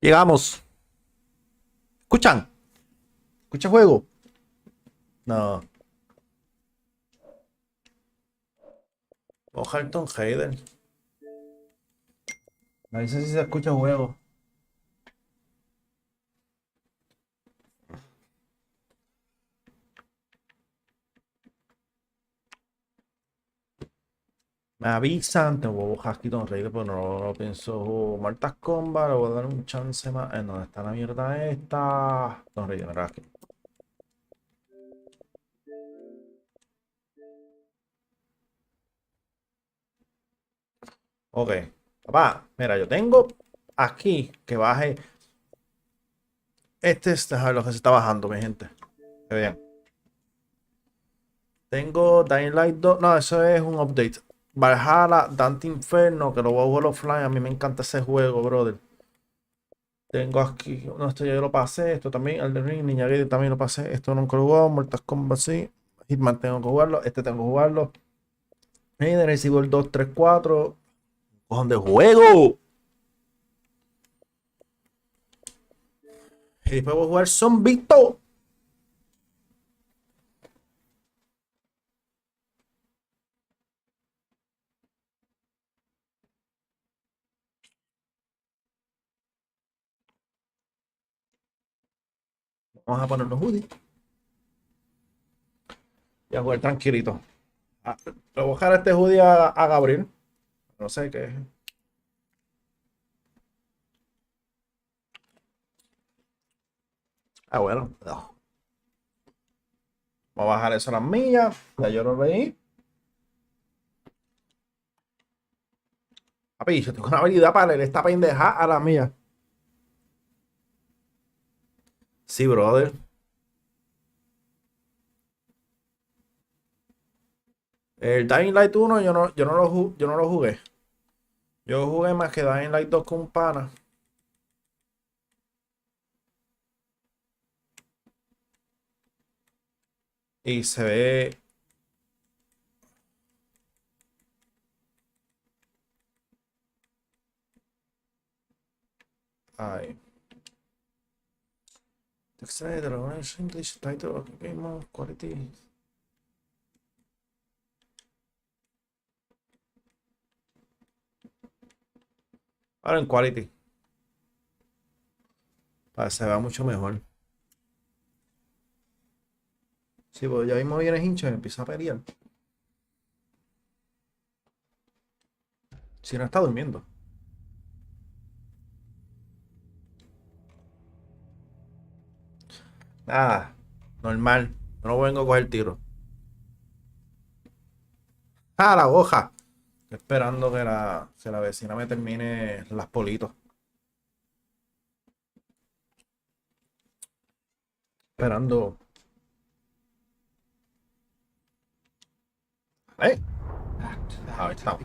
Llegamos. ¿Escuchan? ¿Escucha juego? No. O Halton Hayden. Me dice si se escucha juego. Me avisan, te voy a buscar aquí Don Rey, pero no lo pienso. Martas Combat, le voy a dar un chance más. ¿En dónde está la mierda esta? Don Rey, mira aquí. Ok. Papá, mira, yo tengo aquí que baje. Este es lo que se está bajando, mi gente. Que vean. Tengo Dying Light 2. No, eso es un update. Valhalla, Dante Inferno, que lo voy a jugar offline. A mí me encanta ese juego, brother. Tengo aquí, no, esto ya lo pasé. Esto también, el ring, Niña Gaiden también lo pasé. Esto nunca lo he jugado. Mortal Kombat sí. Hitman tengo que jugarlo. Este tengo que jugarlo. Resident Evil 2, 3, 4. ¡Cojón de juego! Y después voy a jugar Invito. Vamos a poner los hoodies. Y a jugar tranquilito. Le voy a dejar este hoodie a Gabriel. No sé qué es. Ah, bueno. No. Vamos a bajar eso a las millas. Ya yo lo leí. Papi, yo tengo una habilidad para leer esta pendeja a la mía. Sí, brother. El Dying Light 1 yo no lo jugué. Yo jugué más que Dying Light 2 con un pana. Y se ve. Ay. English title of game of quality. Ahora en quality. Para que se vea mucho mejor. Sí, pues ya mismo viene hincha y empieza a pelear. Si no está durmiendo. Nada. Normal. Yo no vengo a coger tiro. ¡Ah, la hoja! Estoy esperando que la vecina me termine las politos. Esperando. ¿Eh? Ahí está.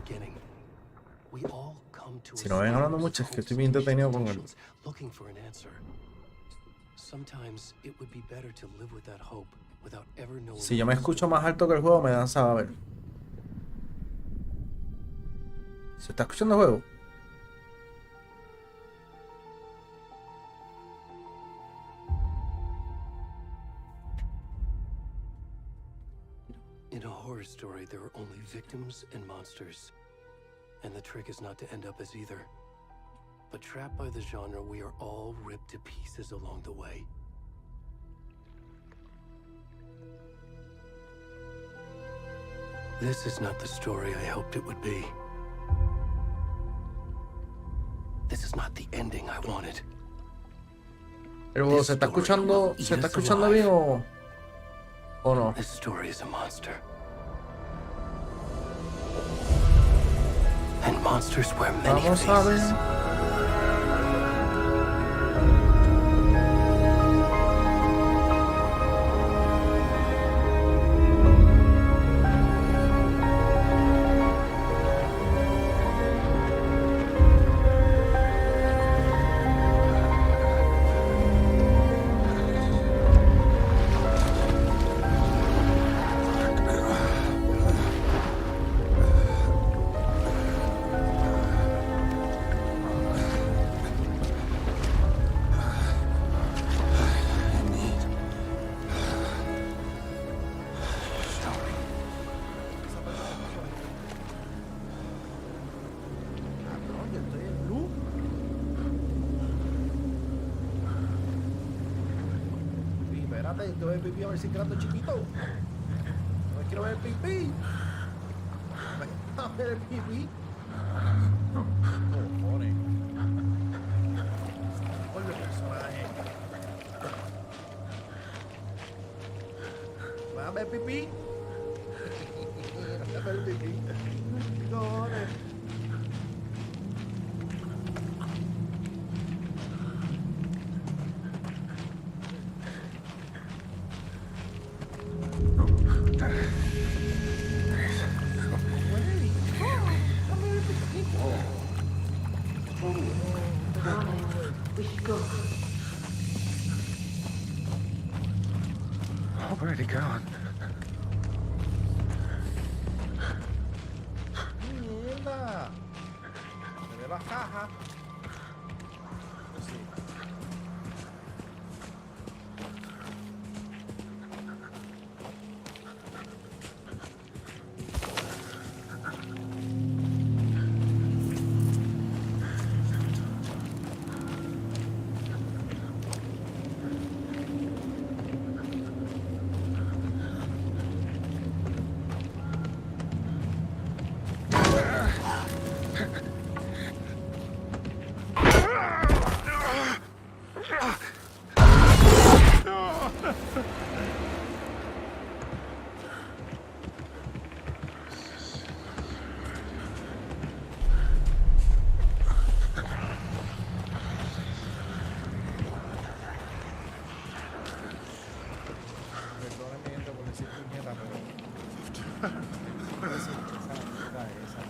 Si no ven hablando mucho, es que estoy bien entretenido con él. Si yo me escucho más alto que el juego, me dan saber. ¿Se está escuchando el juego? In a horror story, there are only victims and monsters. And the trick is not to end up as either. But trapped by the genre, we are all ripped to pieces along the way. This is not the story I hoped it would be. This is not the ending I wanted. Pero ¿se está escuchando bien o no? This story is a monster. And monsters wear many Vamos a faces. ver. Espérate, te voy a pipí a ver si quedando chiquito. No quiero ver el pipí. A ver el pipí. Cojones. Por el personaje. ¿Vas a ver pipí? ¿Vas a ver pipí? Cojones. We should go. Where'd he gone? Mierda. Me ve la caja. Pues sí. Perdóname, gente, por decir puñeta, pero... Esa mierda esa.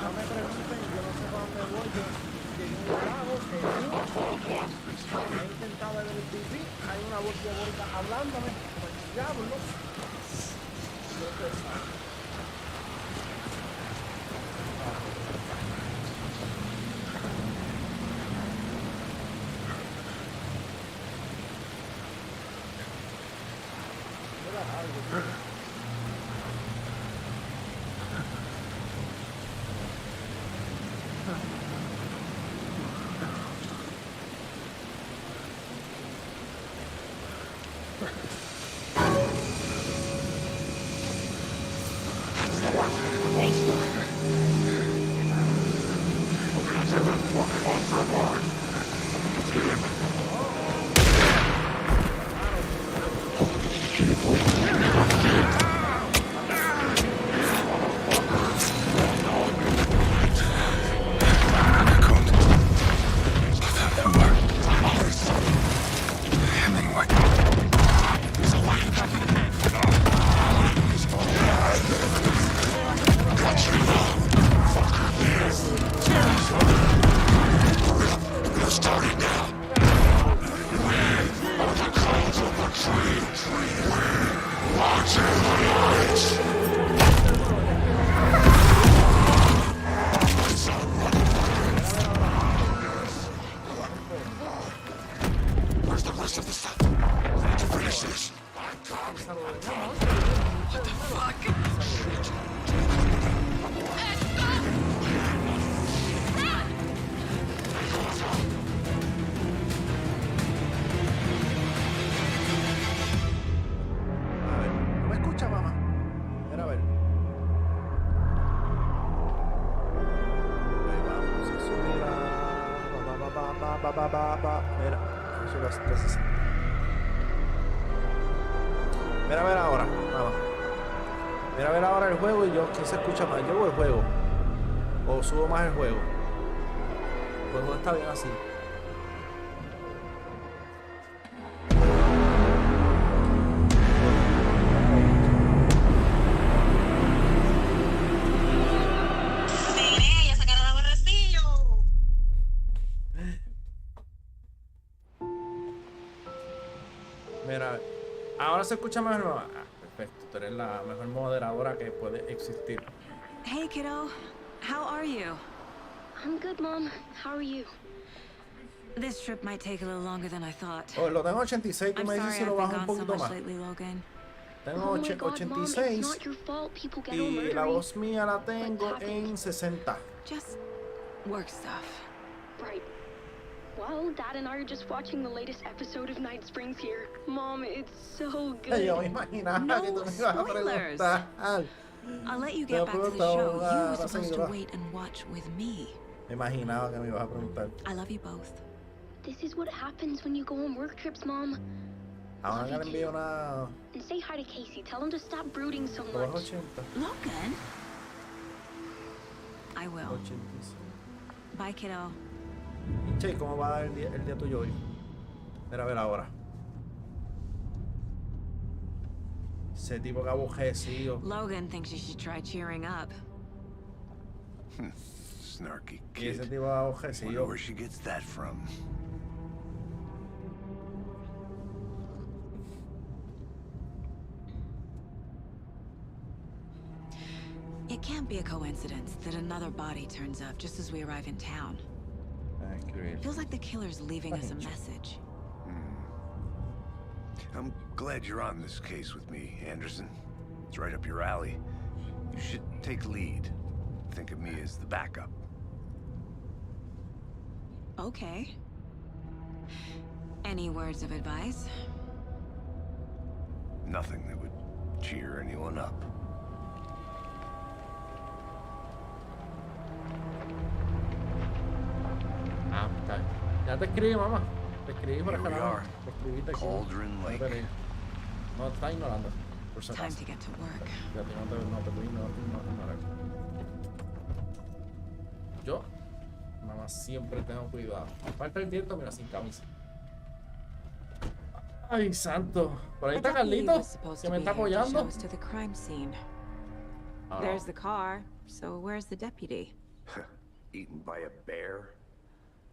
No me pregunten, yo no sé para dónde voy. Yo llegué a un lago que he intentado ver el pipí. Hay una voz diabólica hablándome como el diablo. Yo qué sé. Era algo, tío. Mira, eso lo hace 360. Mira a ver ahora, vamos. Mira a ver ahora el juego y yo, ¿quién se escucha más? ¿Yo o el juego? ¿O subo más el juego? Pues no está bien así. Mira, Ahora se escucha mejor. Ah, perfecto. Tú eres la mejor moderadora que puede existir. Hey, kiddo. How are you? I'm good, Mom. How are you? This trip might take a little longer than I thought. Oh, lo tengo 86. Tú I'm me dices sorry si lo I've been bajo un gone so poquito much más. lately, Logan. Tengo Oh my God, Mom, it's 86 not your fault people get all y la murdery. voz mía la tengo What en happened? 60. Just work stuff. Right. Well, Dad and I are just watching the latest episode of Night Springs here. Mom, it's so good. Yo me imaginaba No que tú me ibas a spoilers. preguntar. I'll let you Te get back to the pregunto, show. You were la supposed to seguidora. wait and watch with me. Me imaginaba que me ibas a preguntar. I love you both. This is what happens when you go on work trips, Mom. Ahora que le envío una. And say hi to Casey. Tell him to stop brooding so Lo bajo much. 80. Logan? I will. 86. Bye, kiddo. Che, ¿cómo va el día tuyo hoy? Mira, a ver ahora. Ese tipo que aborrecido. Logan thinks you should try cheering up. Snarky Y ese kid. tipo Wonder aborrecido. where she gets that from. It can't be a coincidence that another body turns up just as we arrive in town. Feels like the killer's leaving us a message. I'm glad you're on this case with me, Anderson. It's right up your alley. You should take lead. Think of me as the backup. Okay. Any words of advice? Nothing that would cheer anyone up. Ah, está bien. Ya te escribí, mamá. Te escribí por Here acá. we are. Te escribí, te escribí. Cauldron No te Lake. leí. No, te está ignorando. Por si Time acaso. to get to work. Ya te no te voy a ignorar. Yo, mamá, siempre tengo cuidado. Aparte del viento, mira, sin camisa. Ay, santo. Por ahí I está thought Lee Carlito, was supposed que to me be está here to show apoyando. us to the crime scene. Ah, no. There's the car, so where's the deputy? Eaten by a bear?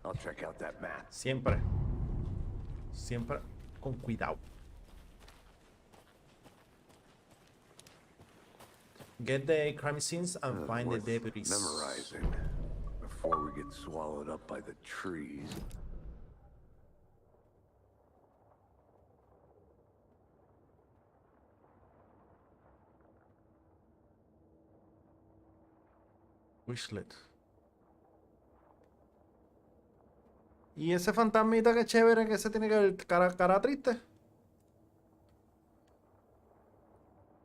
I'll check out that map. Siempre. Siempre con cuidado. Get the crime scenes and find the Worth deputies. memorizing before we get swallowed up by the trees. Wishlet. Y ese fantasmita que chévere que se tiene que ver cara triste.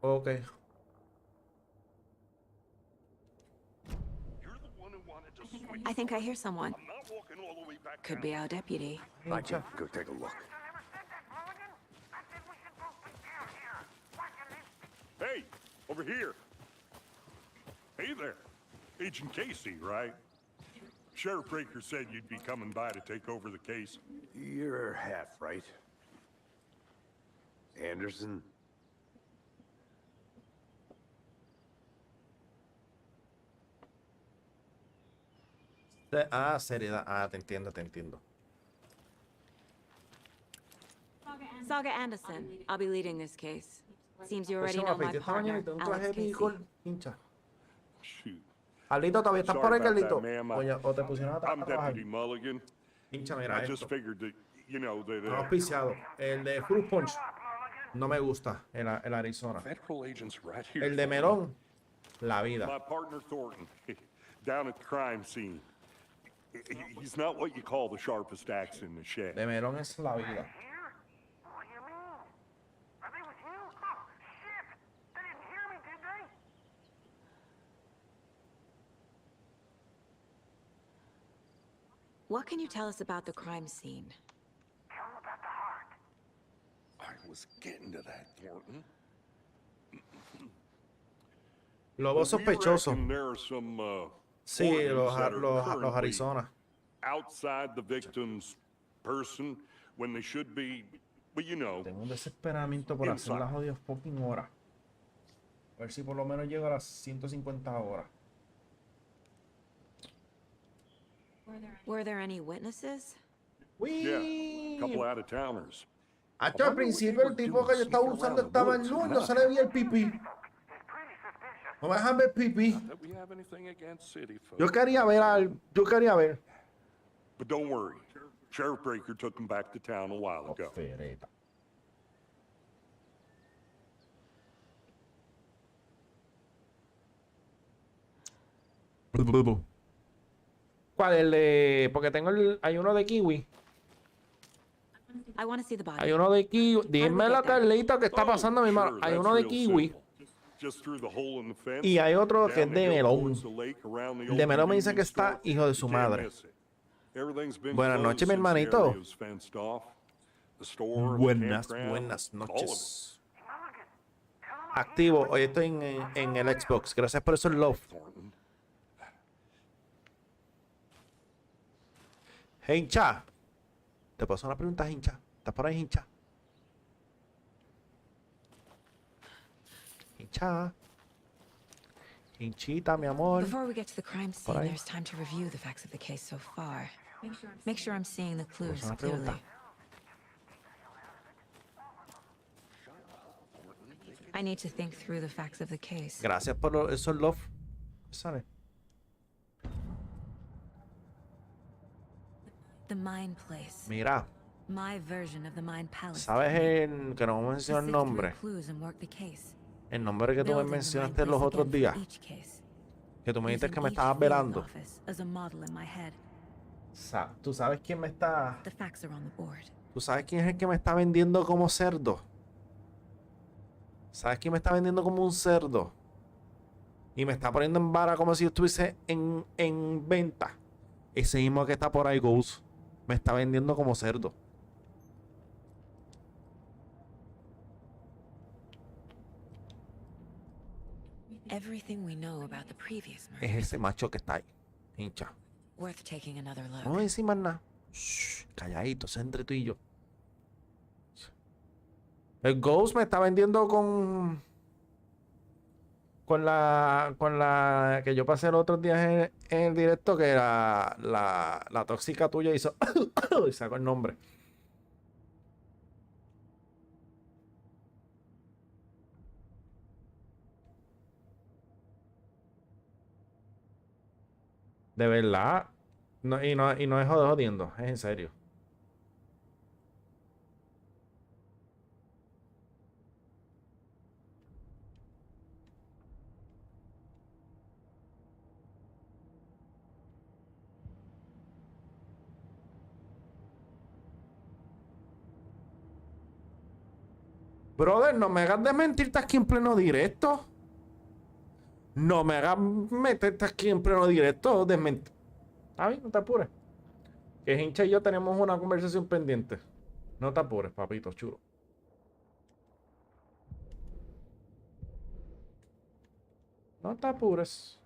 Ok. I think I hear someone. Could be our deputy. I can go take a look. Hey, over here. Hey there. Agent Casey, right? Sheriff Breaker said you'd be coming by to take over the case. You're half right. Anderson? Ah, seriedad. Ah, te entiendo, te entiendo. Saga Anderson. I'll be leading this case. Seems you already Próxima, know my afeité esta partner, mañanita, un traje Alex Casey. épico, hincha. Shoot. Carlito, ¿todavía estás por Sorry ahí, about Carlito? that, ma'am. Oye, o te pusieron a I'm trabajar. Deputy Mulligan. Hincha, mira I just esto. figured that, you know, that No auspiciado. El de Fruit Punch no me gusta, el Arizona. federal agents right here. El de melón, la My vida. partner Thornton, down at the crime scene. He's not what you call the sharpest axe in the shed. De melón es la vida. Here? What do you mean? Are they with you? Oh, shit! They didn't hear me, did they? What can you tell us about the crime scene? Tell them about the heart. I was getting to that, Thornton. Lobo We sospechoso. reckon there are some, Sí, organs that are los currently Arizona. outside the victim's person when they should be, well, you know, Tengo un desesperamiento por hacer las jodidas fucking horas. A ver si por lo menos llego a las 150 horas. Were there any witnesses? yeah, a couple out of towners. Hacho, al principio el tipo que yo estaba usando estaba en luz, no se le veía el pipí. No me dejan ver pipí. That we have anything against city folk. Yo quería ver yo quería ver. But don't worry. Sheriff Breaker took them back to town a while ago. Fereta. ¿Cuál? El de... Porque tengo hay uno de kiwi. I want to see the body. Hay uno de kiwi. Dime la Carlita que está pasando, mi hermano. Hay uno de kiwi. Y hay otro que es de melón. El de melón me dice que está hijo de su madre. Buenas noches, mi hermanito. Buenas noches. Activo. Hoy estoy en el Xbox. Gracias por eso, love. Hincha. Te puedo hacer una pregunta, Hincha. ¿Estás por ahí, Hincha? Hincha. Hinchita, mi amor. Before we get to the crime scene, there's time to review the facts of the case so far. Make sure I'm seeing the clues clearly. I need to think through the facts of the case. Gracias por eso, love. Sale. The Mind Place. Mira. My version of the Mind Palace. ¿Sabes que no me mencionó el nombre? El nombre que tú me mencionaste los otros días. Que tú me dijiste que me estabas velando. ¿Tú sabes quién me está... ¿Tú sabes quién es el que me está vendiendo como cerdo? ¿Sabes quién me está vendiendo como un cerdo? Y me está poniendo en vara como si yo estuviese en venta. Ese mismo que está por ahí, Ghost. Me está vendiendo como cerdo. Es ese macho que está ahí, hincha. No voy a decir más nada. Shh, calladito, se entre tú y yo. El Ghost me está vendiendo con la que yo pasé los otros días en el directo, que era la tóxica tuya hizo y sacó el nombre. De verdad. No, y no es jodiendo, es en serio. Brother, no me hagas desmentirte aquí en pleno directo. No me hagas meterte aquí en pleno directo. Desmentir. Ah, bien, no te apures. Que Hincha y yo tenemos una conversación pendiente. No te apures, papito chulo. No te apures.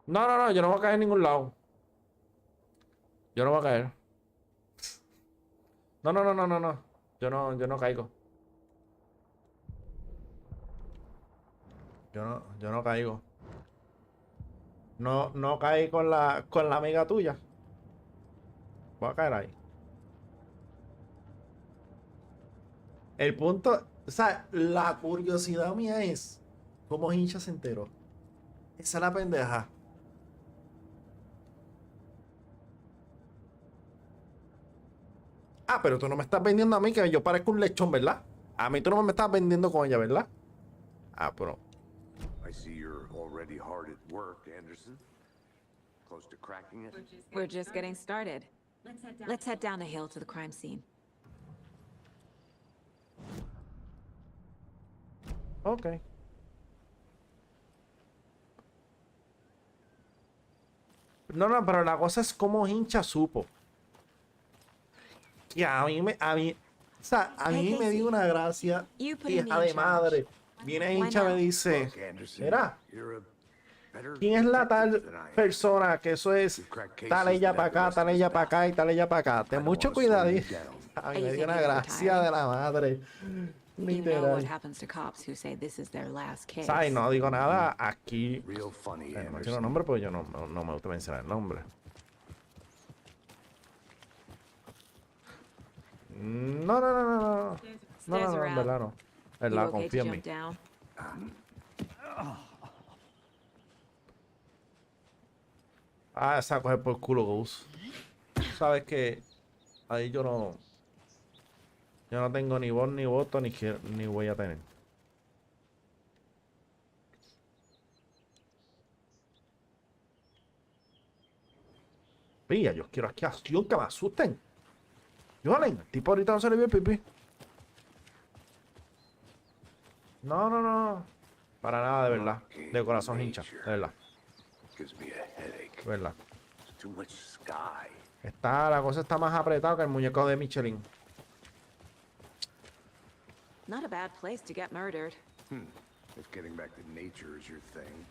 No, yo no voy a caer en ningún lado. Yo no voy a caer. No. Yo no caigo. Yo no caigo. No caí con la amiga tuya. Voy a caer ahí. El punto, o sea, la curiosidad mía es cómo Hincha se enteró. Esa es la pendeja. Ah, pero tú no me estás vendiendo a mí que yo parezco un lechón, ¿verdad? A mí tú no me estás vendiendo con ella, ¿verdad? Ah, pero... I see you're already hard at work, Anderson. Close to cracking it? We're just getting started. Let's head down the hill to the crime scene. Ok. No, pero la cosa es cómo Hincha supo. Que a mí, o sea, a mí me dio una gracia, hija de madre. Viene Hincha y me dice, mira, ¿quién es la tal persona que eso es tal ella para acá, tal ella para acá y tal ella para acá? Ten mucho cuidado. A mí me dio una gracia de la madre. You know what happens to cops who say this is their last case. ¿Sabes? No digo nada aquí. Real funny, No menciono el Anderson. nombre porque yo no me gusta mencionar el nombre. No. No, en verdad no. En You verdad, okay to confía en jump mí. down? Ah, esa coger por culo, Ghost. Sabes que ahí yo no tengo ni voz ni voto ni voy a tener. Pilla, yo quiero aquí acción que me asusten. Violen, el tipo ahorita no se le vio el pipí. No. Para nada, de verdad. De corazón hincha, de verdad. Gives me a headache. De verdad. Too much sky. La cosa está más apretada que el muñeco de Michelin. Not a bad place to get murdered. If getting back to nature is your thing.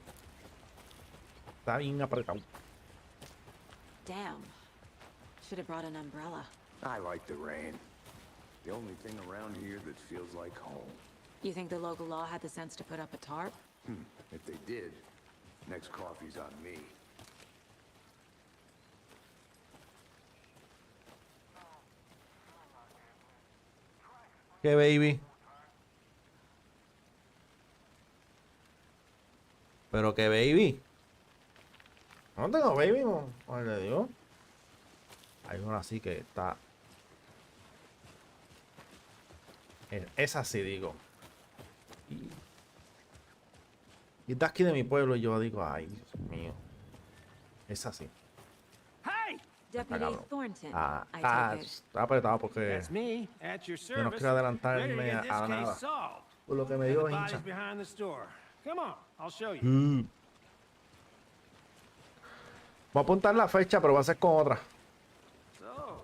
Está bien apretado. Damn. Should have brought an umbrella. I like the rain. The only thing around here that feels like home. You think the local law had the sense to put up a tarp? If they did, next coffee's on me. ¿Qué baby? ¿Pero qué baby? No tengo baby, no. Le digo. Hay una así que está. Es así, digo. Y está aquí de mi pueblo y yo digo, ay, Dios mío. Es así. Deputy cabrón. Thornton, I take it. Está apretado porque That's me at your yo no service. quiero adelantarme ready to get this a case nada. solved. Por lo que me And digo the body's hincha. behind the store. Come on, I'll show you. Voy a apuntar la fecha, pero va a ser con otra. So,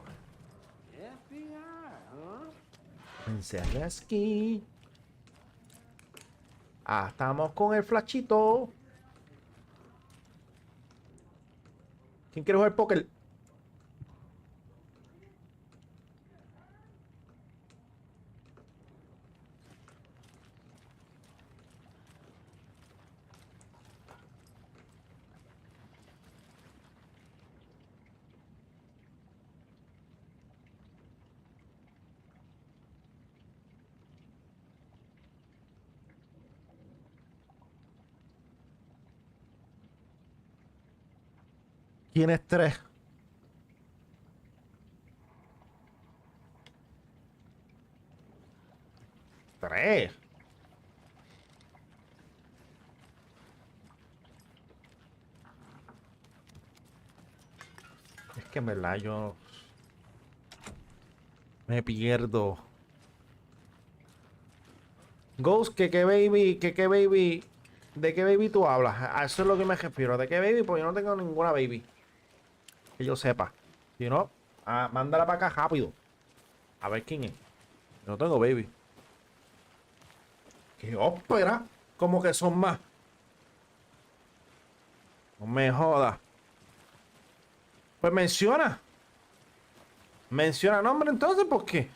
FBI, huh? Encerré aquí. Estamos con el flachito. ¿Quién quiere jugar póker? ¿Quién es tres? Tres. Es que en verdad yo me pierdo. Ghost, que qué baby, ¿de qué baby tú hablas? A eso es lo que me refiero. ¿De qué baby? Pues yo no tengo ninguna baby. Que yo sepa. Si no, mándala para acá rápido. A ver quién es. Yo no tengo baby. ¿Qué ópera? Como que son más. No me jodas. Pues menciona. Menciona nombre entonces, ¿por qué?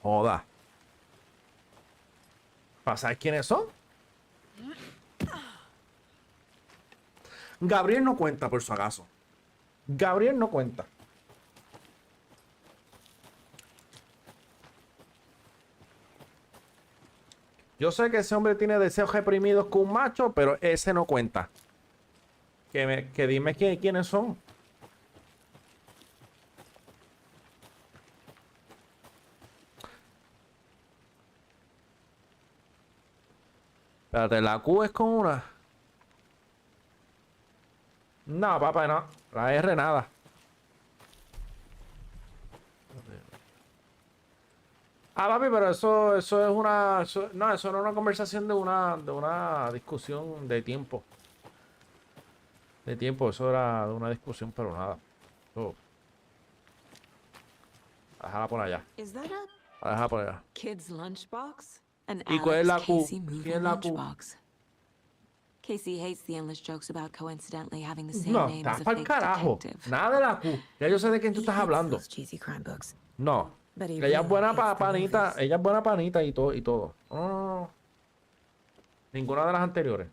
Joda. ¿Para saber quiénes son? Gabriel no cuenta, por su acaso. Gabriel no cuenta. Yo sé que ese hombre tiene deseos reprimidos con un macho, pero ese no cuenta. Que dime quiénes son. Espérate, la Q es con una. No, papá, no. La R nada. Papi, pero eso es una. Eso no es una conversación de una discusión de tiempo. De tiempo, eso era de una discusión, pero nada. Déjala por allá. Is that Déjala por allá. kid's lunchbox? An ¿Y cuál es la Alex Q? Casey movie ¿Quién es la Q? lunchbox. Casey hates the endless jokes about coincidentally having the same No, name as estás a para el fake carajo. detective. Nada de la Q. Ya yo sé de quién tú He estás hates hablando. those cheesy crime books. No. But he Ella es really buena hates the panita, movies. ella es buena panita y todo, y todo. No, ninguna de las anteriores.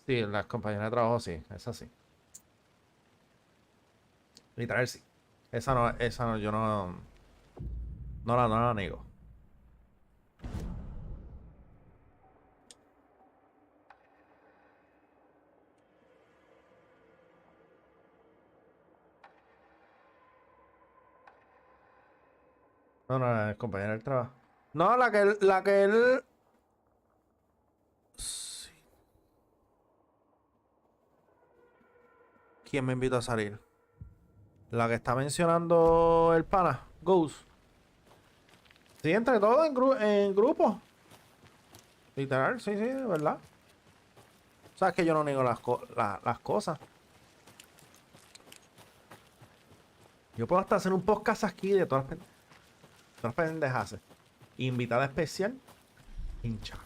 Sí, las compañeras de trabajo sí, esa sí. Literal sí. Esa no, yo no, no la niego. No, no, la compañera del trabajo. No, la que él. Sí. ¿Quién me invitó a salir? La que está mencionando el pana, Ghost. Sí, entre todos en grupo. Literal, sí, sí, de verdad. Sabes que yo no niego las cosas. Yo puedo hasta hacer un podcast aquí de todas las pendejas. Invitada especial, hincha.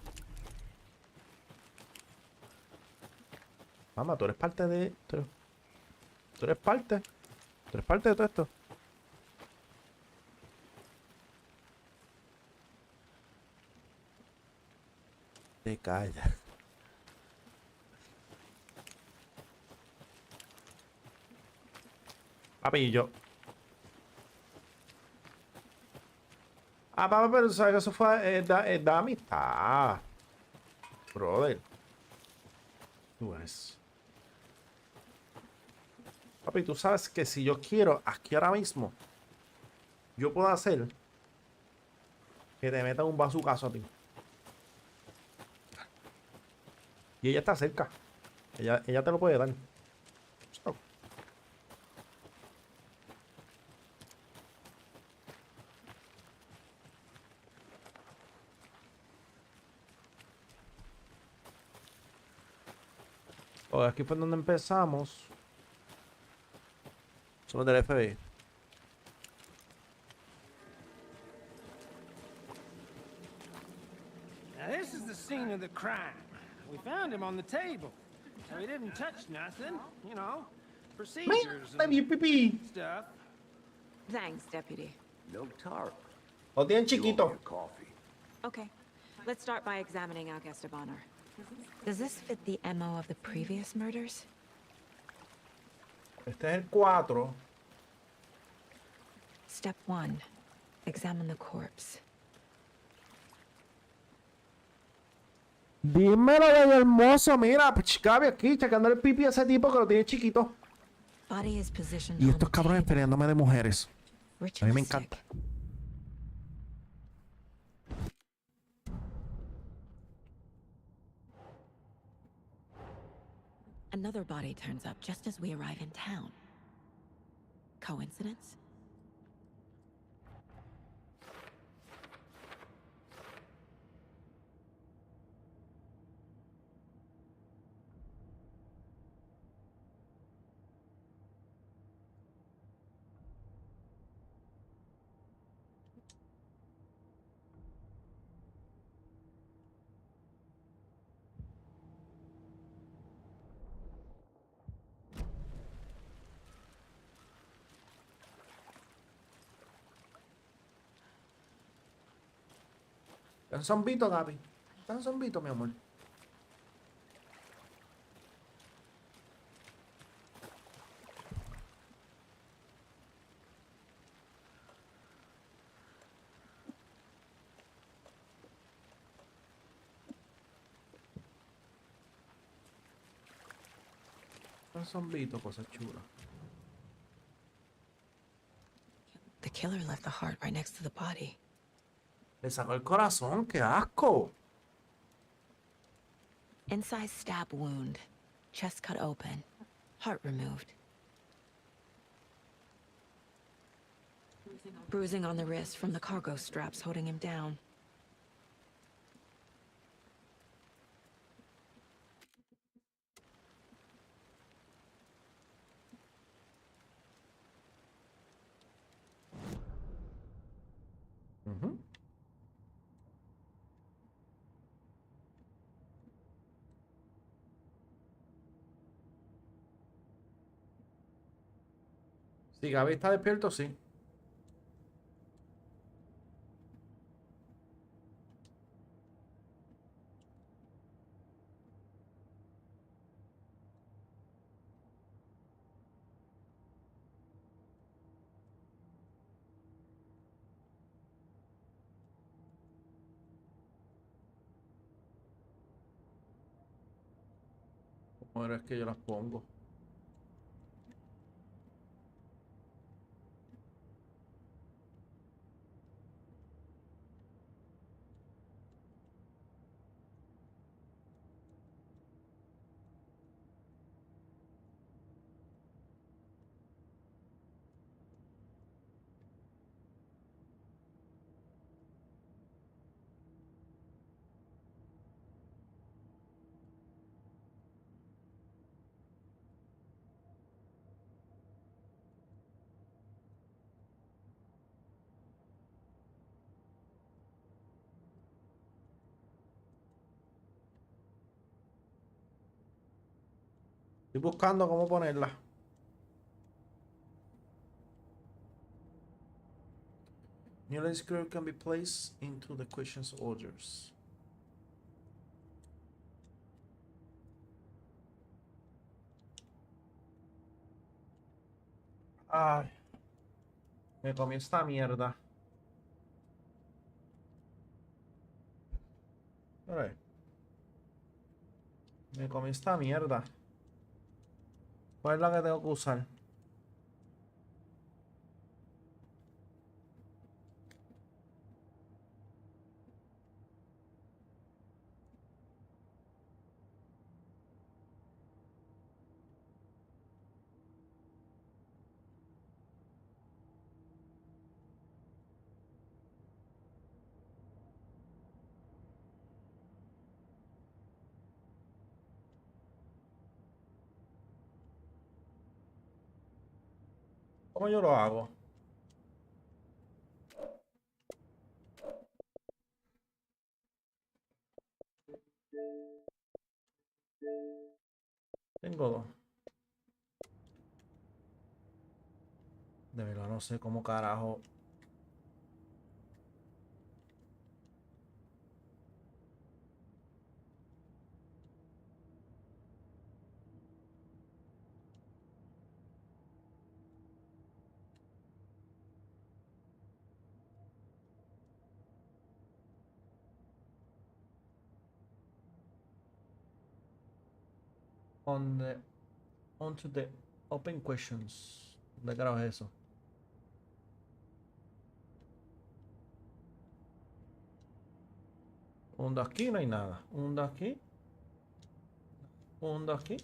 Mamá, tú eres parte de. Tú eres parte. Tú eres parte de todo esto. Te callas. Papi, y yo. Ah, papá, pero sabes que eso fue de amistad. Brother. Tú eres. Papi, tú sabes que si yo quiero, aquí ahora mismo, yo puedo hacer que te metan un bazucazo a ti. Y ella está cerca. Ella te lo puede dar. So. Aquí fue donde empezamos. Somos del FBI. Now this is the scene of the crime. We found him on the table. So he didn't touch nothing, you know. Procedures and stuff. Thanks, Deputy. No tarp. Lo tienen You owe me chiquito. a coffee. Okay, let's start by examining our guest of honor. Does this fit the MO of the previous murders? Este es el 4. Step 1. Examine the corpse. Dímelo, bello hermoso. Mira, Gaby aquí checando el pipi a ese tipo que lo tiene chiquito. Body is positioned Y on estos the cabrones table. peleándome de mujeres. A mí me Ritualistic. encanta. Another body turns up just as we arrive in town. Coincidence? ¿Están zombitos, Gaby? ¿Están zombitos, mi amor? Están zombitos, cosas chulas. The killer left the heart right next to the body. Le sacó el corazón, qué asco. Inside stab wound. Chest cut open. Heart removed. Bruising on the wrist from the cargo straps holding him down. Si Gaby está despierto, sí. ¿Cómo es que yo las pongo? Estoy buscando cómo ponerla. New square can be placed into the questions orders. Ay, me comí esta mierda. Ay, me comí esta mierda. ¿Cuál es la que tengo que usar? ¿Cómo yo lo hago? Tengo dos. De verdad no sé cómo carajo. On the, onto the open questions. ¿De carajo es eso? Un de aquí no hay nada. Un de aquí. Un de aquí.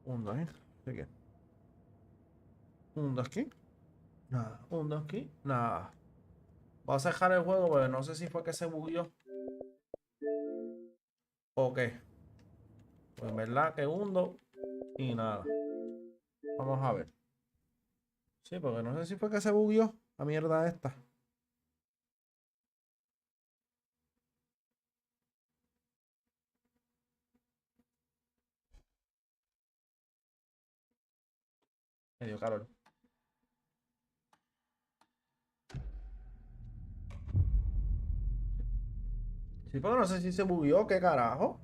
Un de aquí. ¿Qué? Un de aquí. Nada. Un de aquí. Nada. Voy a dejar el juego, pero no sé si fue que se bugueó o qué. Pues en verdad que hundo y nada. Vamos a ver. Sí, porque no sé si fue que se bugueó la mierda esta. Me dio calor. Sí, pero no sé si se bugueó, qué carajo.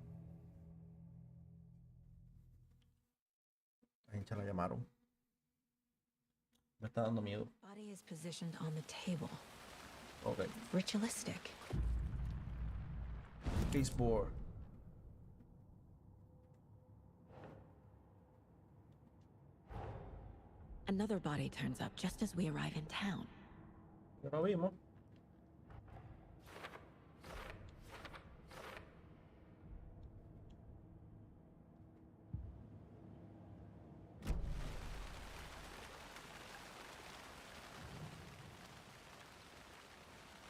La hincha la llamaron. Me está dando miedo. Body is positioned on the table. Ok. Ritualistic. Baseboard. Another body turns up just as we arrive in town. Ya lo vimos.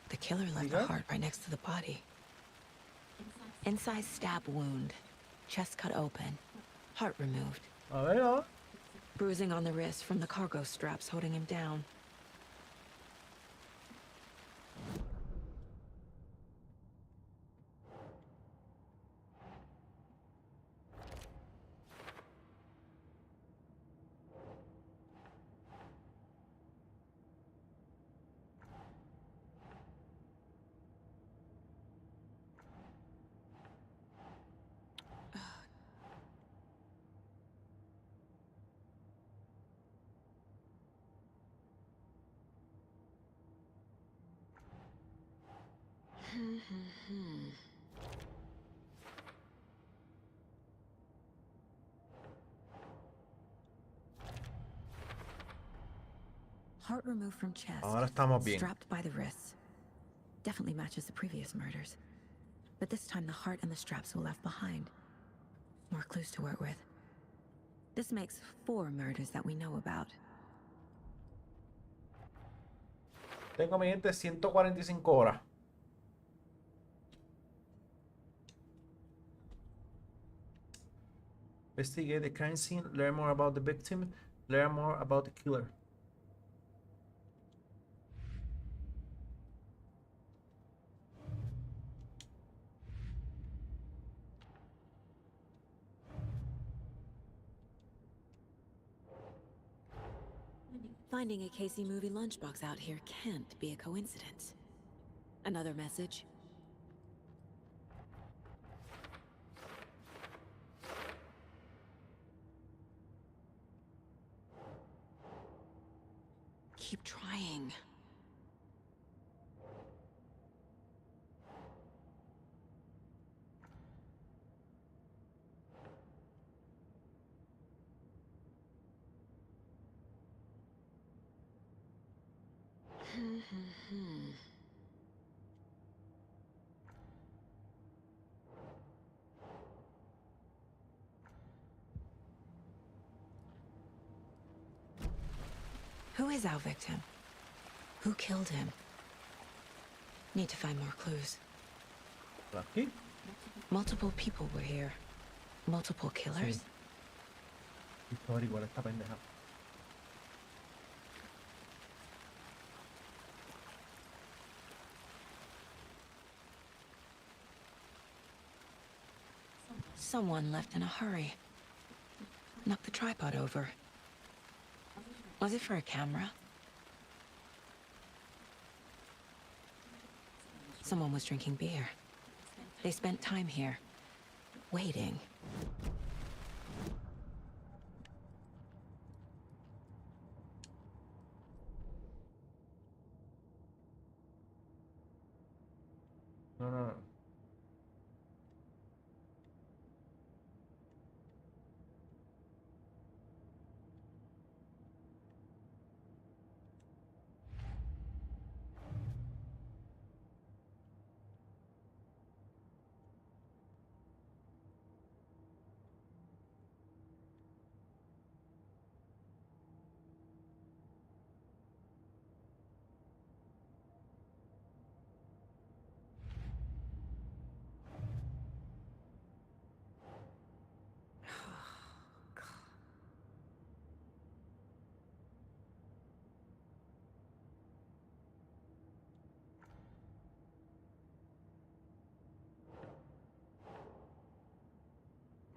The killer left the heart right next to the body. Inside stab wound. Chest cut open. Heart removed. A ver. Bruising on the wrist from the cargo straps holding him down. Heart removed from chest, Ahora estamos bien. strapped by the wrists. Definitely matches the previous murders. But this time the heart and the straps were left behind. More clues to work with. This makes 4 murders that we know about. Tengo mi gente 145 horas. Investigate the crime scene, learn more about the victim, learn more about the killer. Finding a Casey movie lunchbox out here can't be a coincidence. Another message? Keep trying. Who is our victim? Who killed him? Need to find more clues. Aquí. Multiple people were here. Multiple killers? Esto igual esta pendeja. Someone left in a hurry. Knocked the tripod over. Was it for a camera? Someone was drinking beer. They spent time here, waiting. No.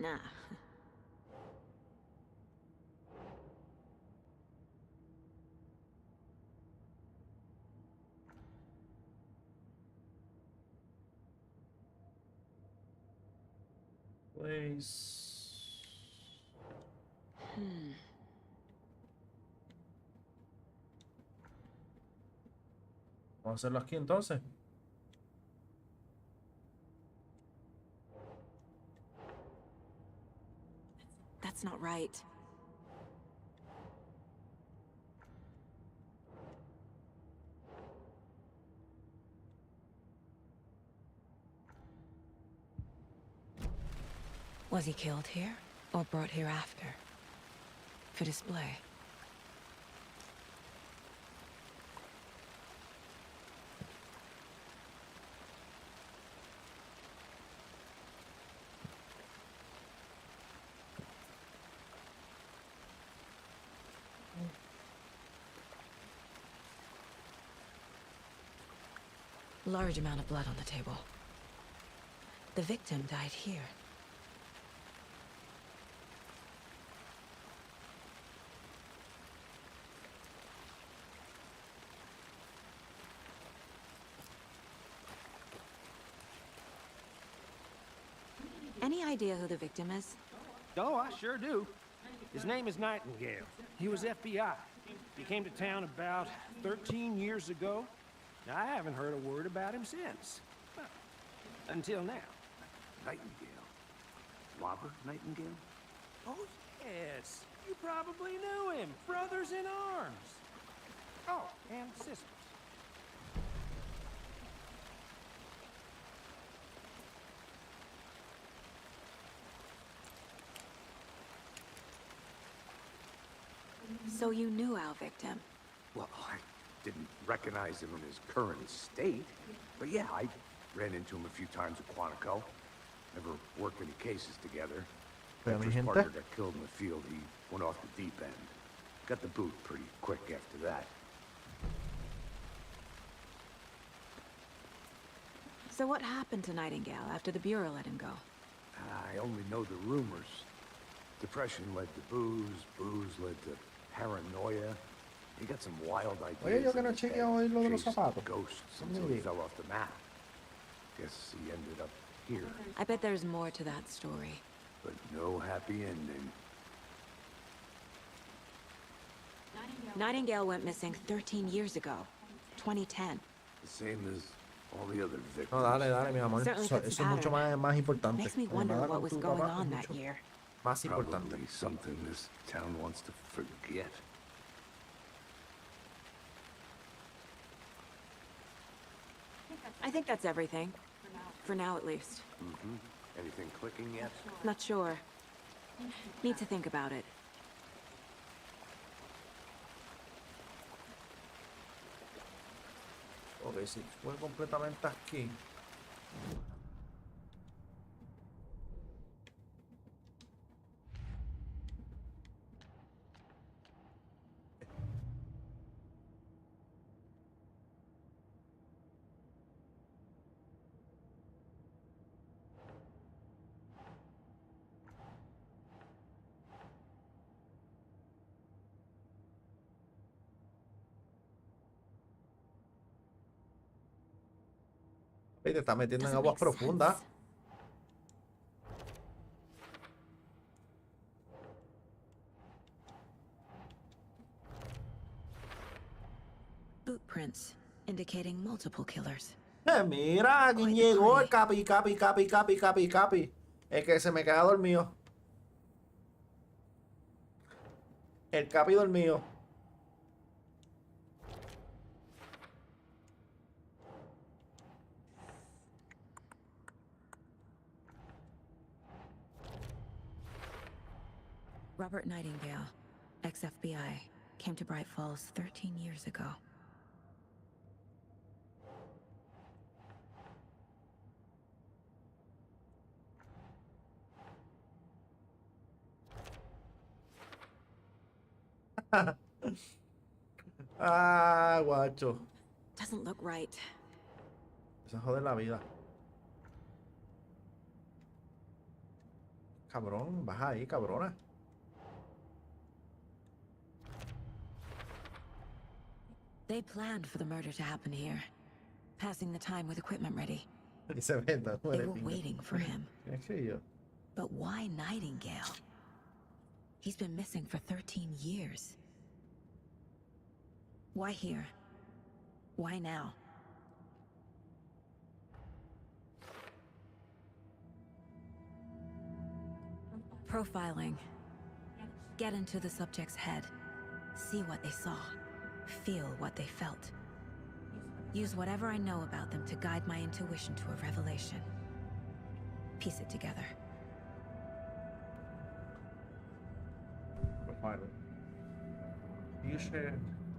Nah. Pues... Vamos a hacerlo aquí entonces. That's not right. Was he killed here or brought here after? For display? Large amount of blood on the table. The victim died here. Any idea who the victim is? Oh, I sure do. His name is Nightingale. He was FBI. He came to town about 13 years ago. I haven't heard a word about him since. Until now. Nightingale. Robert Nightingale? Oh, yes. You probably knew him. Brothers in arms. Oh, and sisters. So you knew our victim. Well, I didn't recognize him in his current state. But yeah, I ran into him a few times at Quantico. Never worked any cases together. Pero After mi his gente, partner got killed in the field, he went off the deep end. Got the boot pretty quick after that. So what happened to Nightingale after the Bureau let him go? I only know the rumors. Depression led to booze, booze led to paranoia. He got some wild ideas. oye, yo que in no his head. chequeado ahí lo de los Chased zapatos. ghosts No until me he digas. fell off the map. Guess he ended up here, I bet there's more to that story. but no happy ending. Nightingale went missing 13 years ago, 2010. The same as all the other victims. No, dale, dale, mi amor. Certainly Eso fits es the mucho pattern. más importante. Makes me Como wonder nada what con was tu going papá, on es that mucho year. más importante. Probably something this town wants to forget. I think that's everything. For now, at least. Anything clicking yet? Not sure. Need to think about it. Ok, si fue completamente aquí. Te está metiendo en Doesn't aguas make profundas. sense. Footprints indicating multiple killers. Mira, quién Quite the llegó, party. el capi. El que se me queda dormido. El capi dormido. Robert Nightingale, ex-FBI, came to Bright Falls 13 years ago. Ah, guacho. Doesn't look right. Se jode la vida. Cabrón, baja ahí, cabrona. They planned for the murder to happen here, passing the time with equipment ready. Y se venda, They muere were pinga. waiting for him. ¿Quién soy yo? But why Nightingale? He's been missing for 13 years. Why here? Why now? Profiling. Get into the subject's head. See what they saw. Feel what they felt. Use whatever I know about them to guide my intuition to a revelation. Piece it together. Profiler.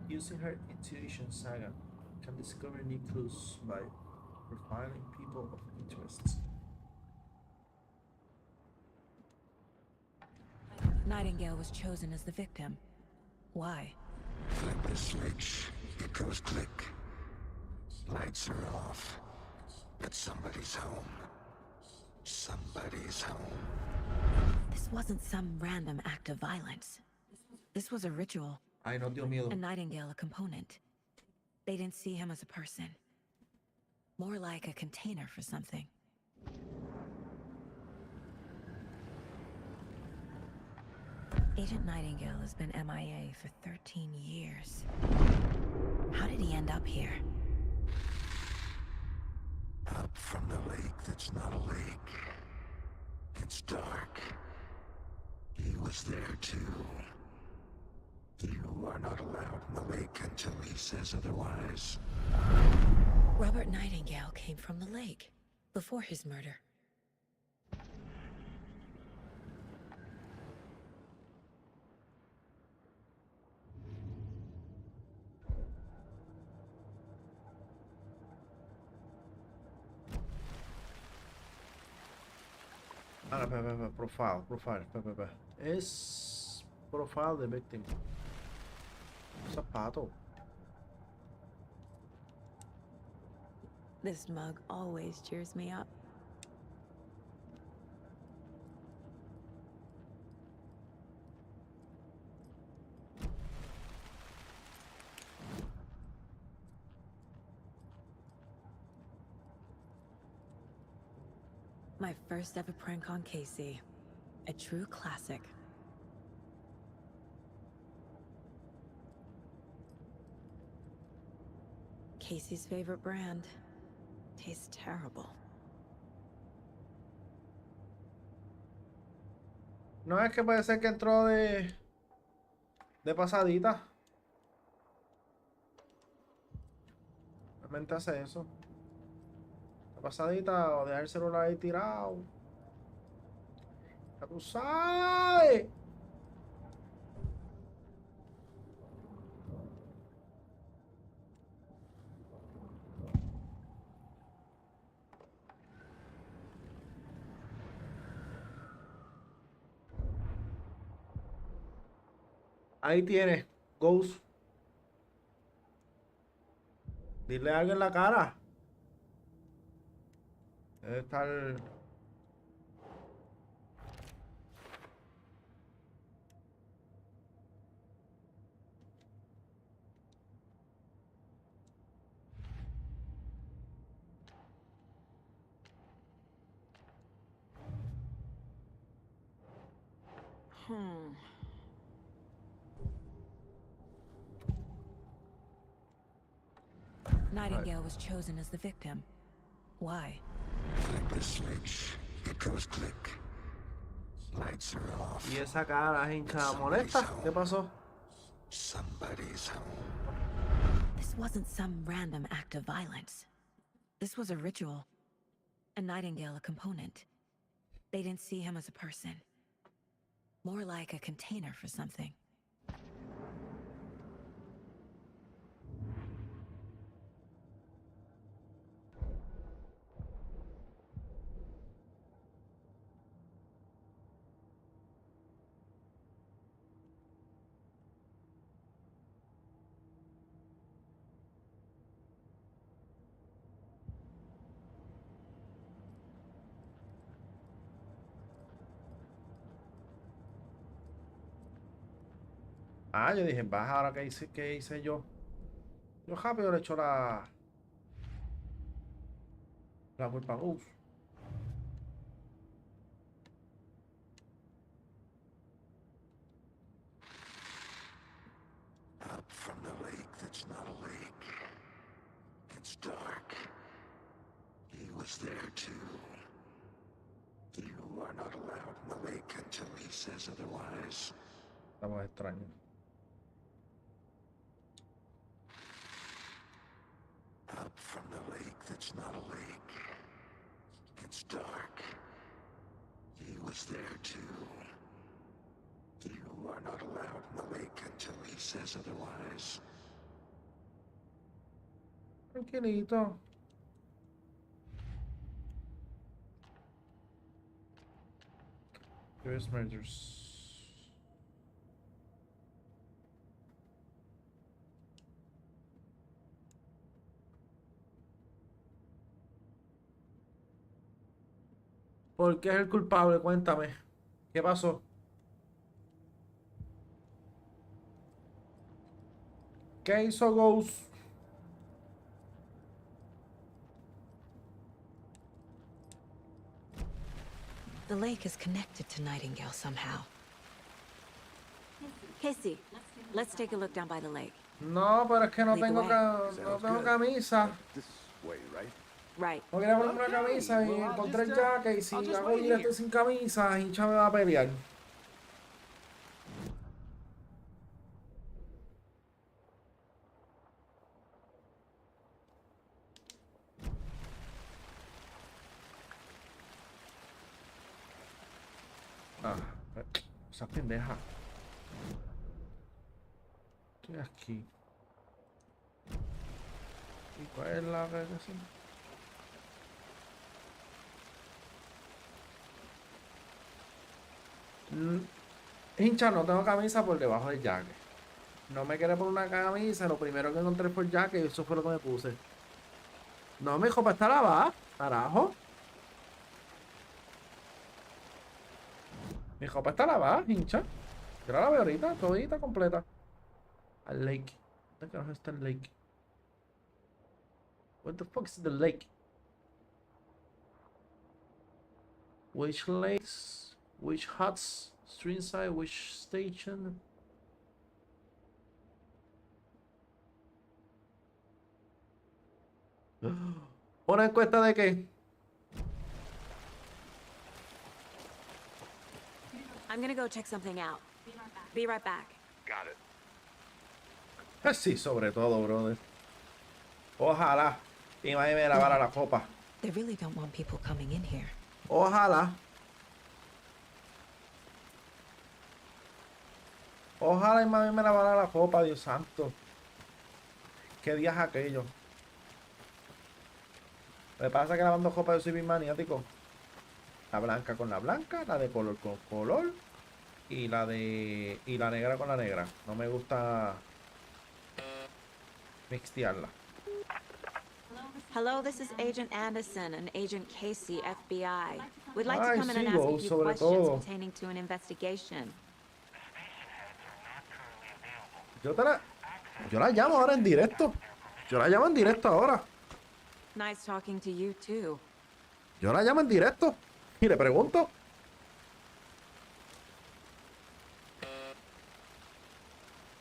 Using her intuition, Saga can discover new clues by profiling people of interest. Nightingale was chosen as the victim. Why? Flip the switch, it goes click. Lights are off. But somebody's home. Somebody's home. This wasn't some random act of violence. This was a ritual, Ay, no dio miedo. and Nightingale a component. They didn't see him as a person. More like a container for something. Agent Nightingale has been MIA for 13 years. How did he end up here? Up from the lake that's not a lake. It's dark. He was there too. You are not allowed in the lake until he says otherwise. Robert Nightingale came from the lake before his murder. Profile. Es profile de victim. Zapato. This mug always cheers me up. My first ever prank on Casey. A true classic. Casey's favorite brand. Tastes terrible. No es que puede ser que entró de pasadita. Realmente hace eso. De pasadita o dejar el celular ahí tirado. Ya tú sabes. Ahí tienes, Ghost. Dile algo en la cara. Debe estar. Nightingale was chosen as the victim. Why? Flick the switch. It goes click. Lights are off. Y esa cara hinchada molesta. ¿Qué pasó? Somebody's home. This wasn't some random act of violence. This was a ritual. And Nightingale a component. They didn't see him as a person. More like a container for something. Ah, yo dije, baja ahora que hice yo. Yo rápido le echo la culpa a Gus. Up from the lake that's not a lake. It's dark. He was there too. You are not allowed in the lake until he says otherwise. Estamos extraños. Up from the lake that's not a lake. It's dark. He was there too. You are not allowed in the lake until he says otherwise. Tranquilito. Various murders. ¿Por qué es el culpable? Cuéntame. ¿Qué pasó? ¿Qué hizo Ghost? The lake is connected to Nightingale somehow. Casey, let's take a look down by the lake. No, pero es que no tengo camisa. This way, right? Right. No quería ponerme una camisa y Well, I'll encontré el just, jacket y si I'll just hago wait directo here. sin camisa, hincha me va a pelear. Ah, esa pendeja. Estoy aquí. ¿Y cuál es la regresión? Hincha, no tengo camisa por debajo del jacket. No me quiere poner una camisa, lo primero que encontré fue el jacket y eso fue lo que me puse. No, mi ropa está lavada, carajo. Mi ropa está lavada, hincha. Yo la lavé ahorita, todita completa. Al lake. ¿Dónde carajo está el lake? What the fuck is the lake? Which lakes? Which huts? Streamside? Which station? ¿Una encuesta de qué? I'm gonna go check something out. Be right back. Got it. Sí, sobre todo, brother. Ojalá. Y mami me lavara la copa. They really don't want people coming in here. Ojalá. Ojalá y mami me lavara la copa, Dios santo. Qué días aquellos. Lo que pasa es que lavando copa yo soy bien maniático. La blanca con la blanca, la de color con color y la negra con la negra. No me gusta mixtearla. Hello, this is Agent Anderson and Agent Casey, FBI. We'd like Ay, to come in and sí, ask a vos, few sobre questions todo. pertaining to an investigation. Yo la llamo ahora en directo. Yo la llamo en directo ahora. Nice talking to you, too. Yo la llamo en directo y le pregunto.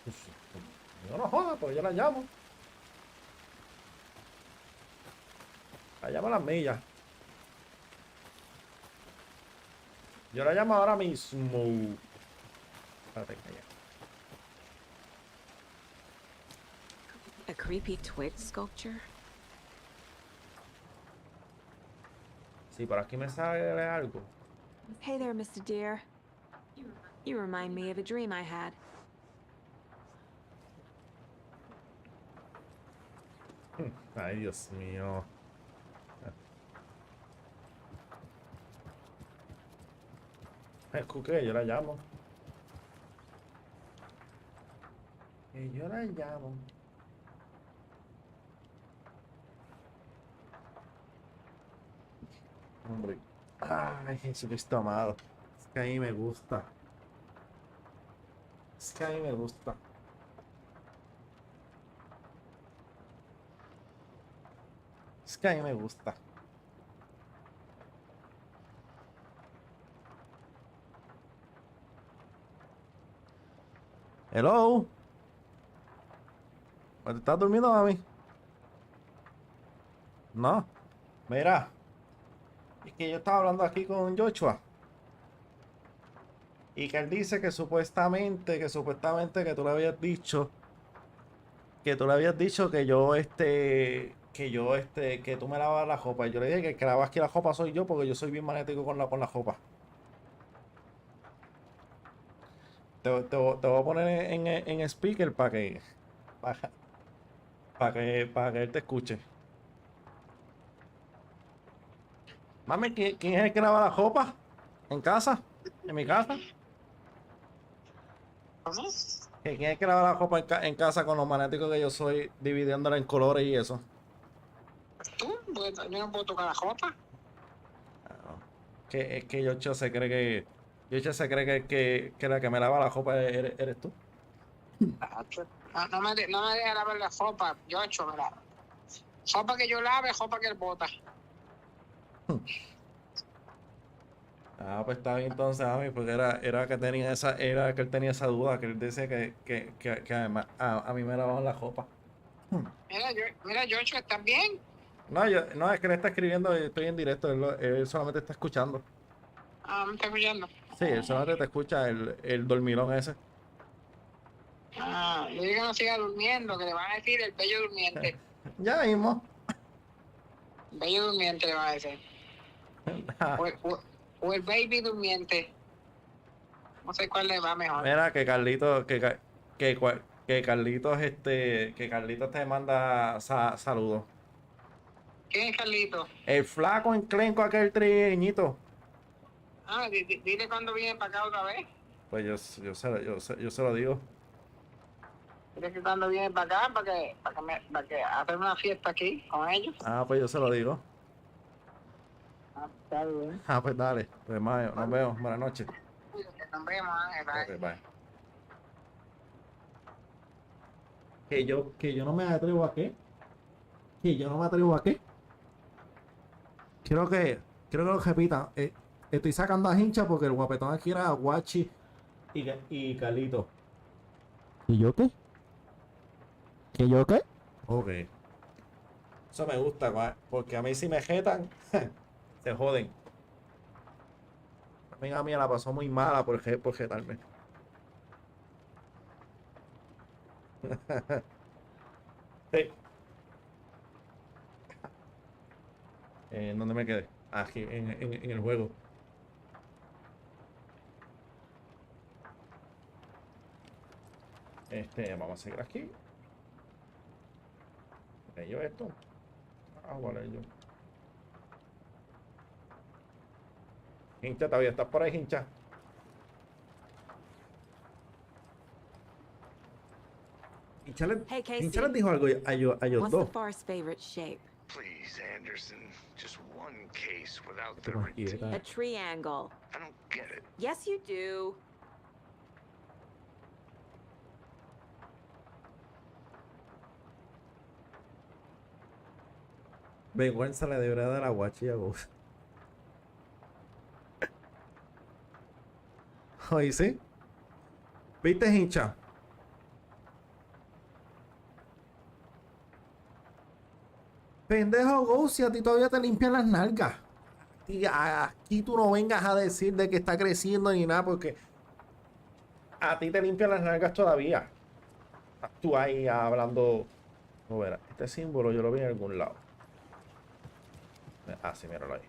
Pues, yo no joda, pero yo la llamo. La llamo a las millas. Yo la llamo ahora mismo. Espérate, calla. A creepy twig sculpture? Sí, por aquí me sale algo. Hey there, Mr. Deer. You remind me of a dream I had. Ay, Dios mío. ¿Qué? Yo la llamo. Yo la llamo. Hombre. Ay, Jesucristo amado. Es que a mí me gusta. Es que a mí me gusta. Es que a mí me gusta. Hello. ¿Te estás durmiendo, mami? No. Mira. Es que yo estaba hablando aquí con Joshua. Y que él dice que supuestamente que tú le habías dicho. Que tú le habías dicho que que tú me lavas la ropa. Y yo le dije que el que lava aquí la ropa soy yo porque yo soy bien magnético con la ropa. Te voy a poner en speaker para que él te escuche. Mami, ¿quién es el que lava la ropa? ¿En casa? ¿En mi casa? ¿Cómo? ¿Quién es el que lava la ropa en casa con los magnéticos que yo soy, dividiéndola en colores y eso? ¿Tú? Porque yo no puedo tocar la ropa. Es que Yocho se cree que. Yocho se cree que la que me lava la ropa eres tú. No me dejes lavar la ropa, yo hecho, ¿verdad? Ropa que yo lave, ropa que él bota. Ah, pues está bien entonces, a mí, porque era que él tenía esa duda, que él decía que además a mí me lavaban la ropa. Mira, George, ¿estás bien? No, no, es que le está escribiendo, estoy en directo, él solamente está escuchando. Ah, me está escuchando. Sí, él solamente te escucha el dormilón ese. Ah, le digo que no siga durmiendo, que le van a decir el bello durmiente. Ya mismo. Bello durmiente le van a decir. O el baby durmiente. No sé cuál le va mejor. Mira que Carlitos, que Carlitos, que Carlitos te manda saludos. ¿Quién es Carlito? El flaco enclenco aquel trigueñito. Ah, dile cuándo viene para acá otra vez. Pues yo se lo digo. Dile que cuando viene para acá, para que hacer una fiesta aquí con ellos. Ah, pues yo se lo digo. Ah, está bien. Ah, pues dale. Pues Mayo, nos vemos. Buenas noches. Nos vemos, Ángel. Bye. Ok, bye. Que yo no me atrevo a qué. Que yo no me atrevo a qué. Quiero que lo repitan. Estoy sacando a Hincha porque el guapetón aquí era Guachi y Carlito. ¿Y yo qué? ¿Que yo qué? Ok. Eso me gusta, porque a mí si me jetan, se joden. La amiga mía la pasó muy mala por jetarme. Sí. ¿En dónde me quedé? Aquí, en el juego. Vamos a seguir aquí. Yo esto. Ah, vale, yo. Hincha, todavía estás por ahí, hincha. Hey, Hincha les Casey. dijo algo a ellos What's the dos. far's favorite shape? Please, Anderson, just one case without Esto the más quieta. A triangle. I don't get it. Yes, you do. Vergüenza le debería dar a Guachi y a Ghost. Oye, ¿sí? ¿Viste, hincha? Pendejo Ghost, si a ti todavía te limpian las nalgas. Y aquí tú no vengas a decir de que está creciendo ni nada, porque a ti te limpian las nalgas todavía. Estás tú ahí hablando. No verás, este símbolo yo lo vi en algún lado. Ah, sí, míralo ahí.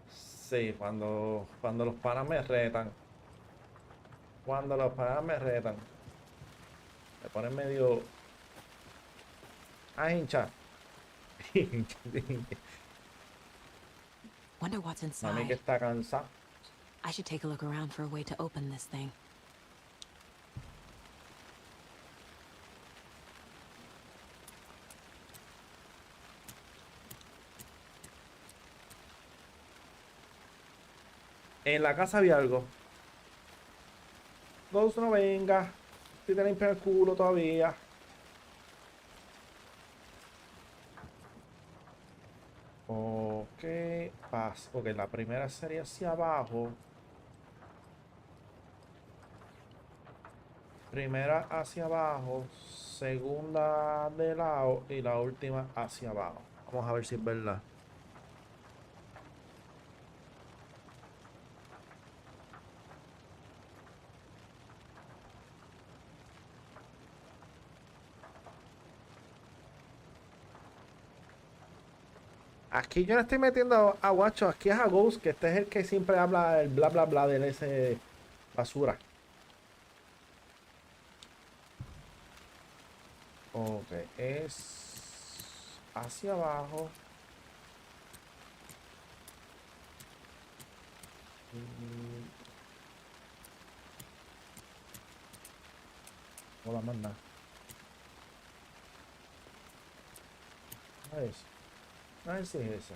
Sí, cuando los panas me retan. Cuando los panas me retan. Me ponen medio. Ah, hincha. Wonder what's A mí que inside. está cansado. I should take a look around for a way to open this thing. En la casa había algo. Ghost, no venga. Si te limpian el culo todavía. Ok, paz. Ok, la primera serie hacia abajo. Primera hacia abajo. Segunda de lado. Y la última hacia abajo. Vamos a ver si es verdad. Aquí yo no estoy metiendo a Guacho, aquí es a Ghost, que este es el que siempre habla el bla bla bla de ese basura. Ok, es hacia abajo. No la manda. A ver. A ver si es esa.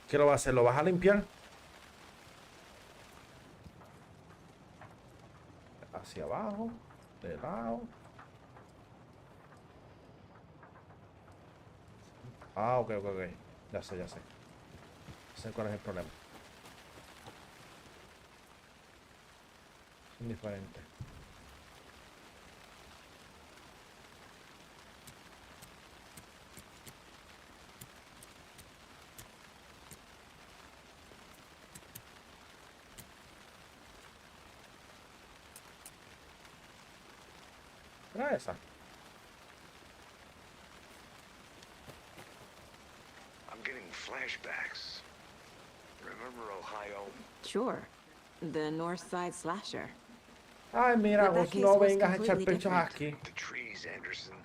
¿Qué lo va a hacer? ¿Lo vas a limpiar? Hacia abajo, de lado. Ah, ok. Ya sé. Sé cuál es el problema. Indiferente. Era esa. I'm getting flashbacks. Remember Ohio? Sure. The North Side Slasher. Ay, mira, But that vos case no was vengas a echar completely pechos different. aquí. The trees, Anderson.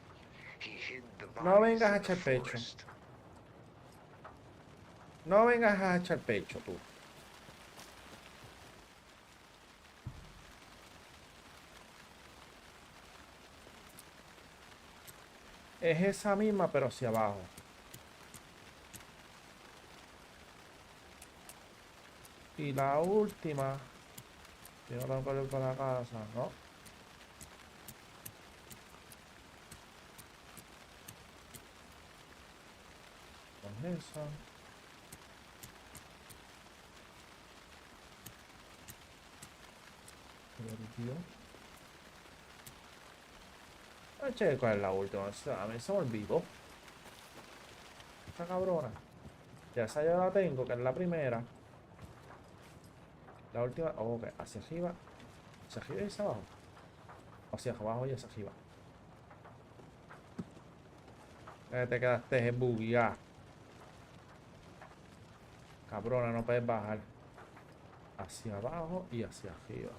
He hid the No bodies vengas a in the echar pecho. forest. No vengas a echar pecho, tú. Es esa misma, pero hacia abajo. Y la última. Yo no tengo que ir para la casa, ¿no? Con esa. Ah, che, ¿cuál es la última? A mí se me olvidó. Esta cabrona. Ya esa ya la tengo, que es la primera. La última. Oh, ok, hacia arriba. Hacia arriba y hacia abajo. Hacia abajo y hacia arriba. Te quedaste bugueada. Cabrona, no puedes bajar. Hacia abajo y hacia arriba.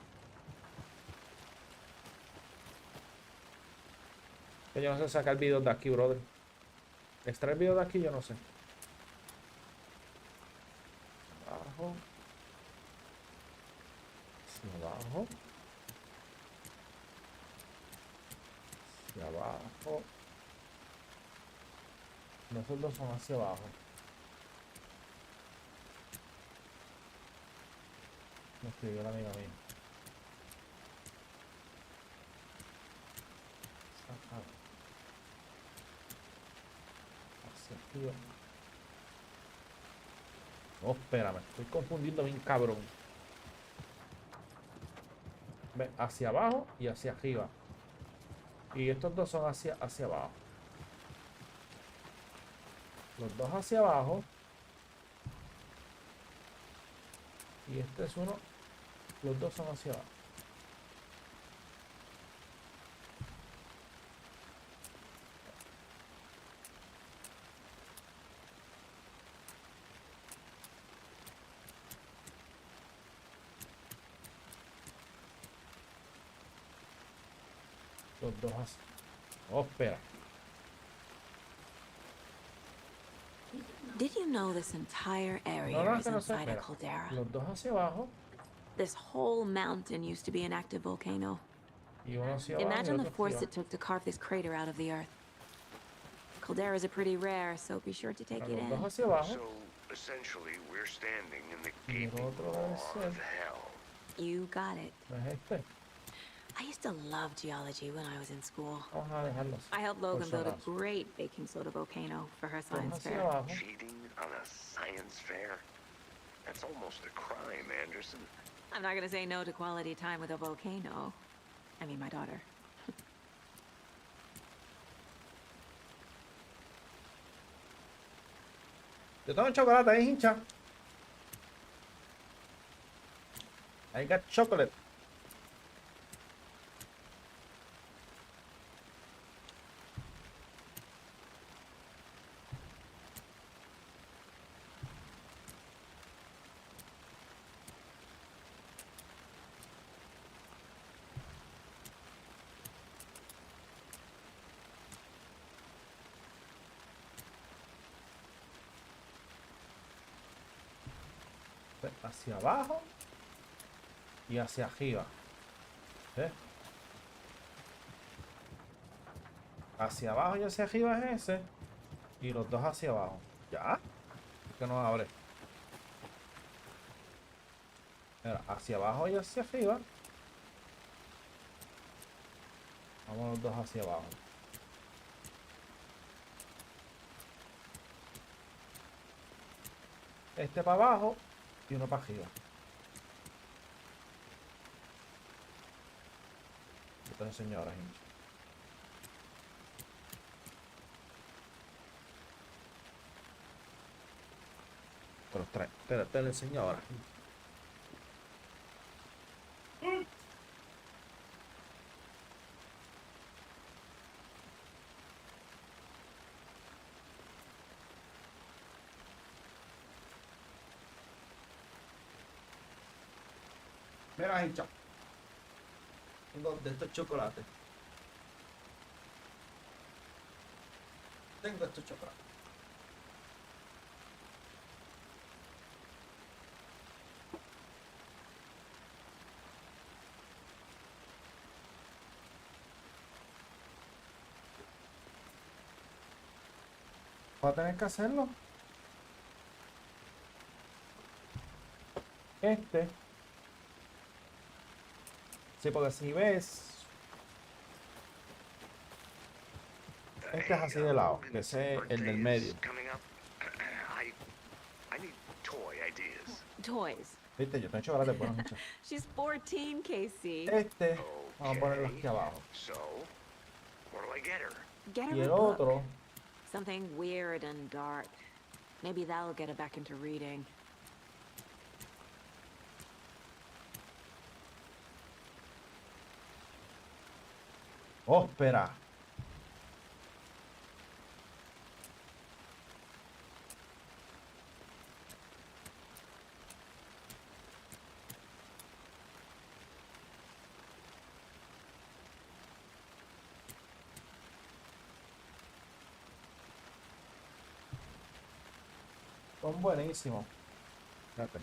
Yo no sé sacar videos de aquí, brother. Extraer videos de aquí, yo no sé. Abajo. Hacia abajo. Hacia abajo. Esos dos son hacia abajo. Me escribió la amiga mía. Sacar. Hacia arriba. No, espérame, estoy confundiendo bien cabrón. Ve, hacia abajo y hacia arriba. Y estos dos son hacia abajo. Los dos hacia abajo. Y este es uno. Los dos son hacia abajo. Los dos hacia. Oh, espera. Did you know this entire area No, is que no sé. inside a Espera. caldera? Los dos hacia abajo. This whole mountain used to be an active volcano. Y uno hacia abajo. Imagine Y the otro force hacia it took to carve this crater out of the earth. Calderas are pretty rare, so be sure to take abajo. it Los dos in. hacia abajo. So, essentially, we're standing in the Y el gaping otro maw debe ser. of hell. You got it. ¿No es este? I used to love geology when I was in school. Vamos a dejarlos. I helped Por Logan si build a acaso. great baking soda volcano for her Dos science hacia fair. abajo. Cheating on a science fair? That's almost a crime, Anderson. I'm not gonna say no to quality time with a volcano. I mean, my daughter. Yo tengo chocolate ahí, hincha. I got chocolate. Hacia abajo y hacia arriba. ¿Ves? Hacia abajo y hacia arriba es ese. Y los dos hacia abajo. ¿Ya? Que no abre. Mira, hacia abajo y hacia arriba. Vamos los dos hacia abajo. Este para abajo y uno para arriba. te enseño ahora, gente. Te los trae. Te lo enseño ahora, gente. Mira, hincha. Tengo de estos chocolates. Tengo estos chocolates. Va a tener que hacerlo. Este. Sí, porque si ves. Este es así de lado, que ese es el del medio. Toys. Viste, yo tengo chocolate bueno, mucho. She's 14, Casey. Este, vamos a ponerlo aquí abajo. Get her Y a el book. otro, Something weird and dark. Maybe that'll get her back into reading. oh, espera. Son buenísimos. Fíjate.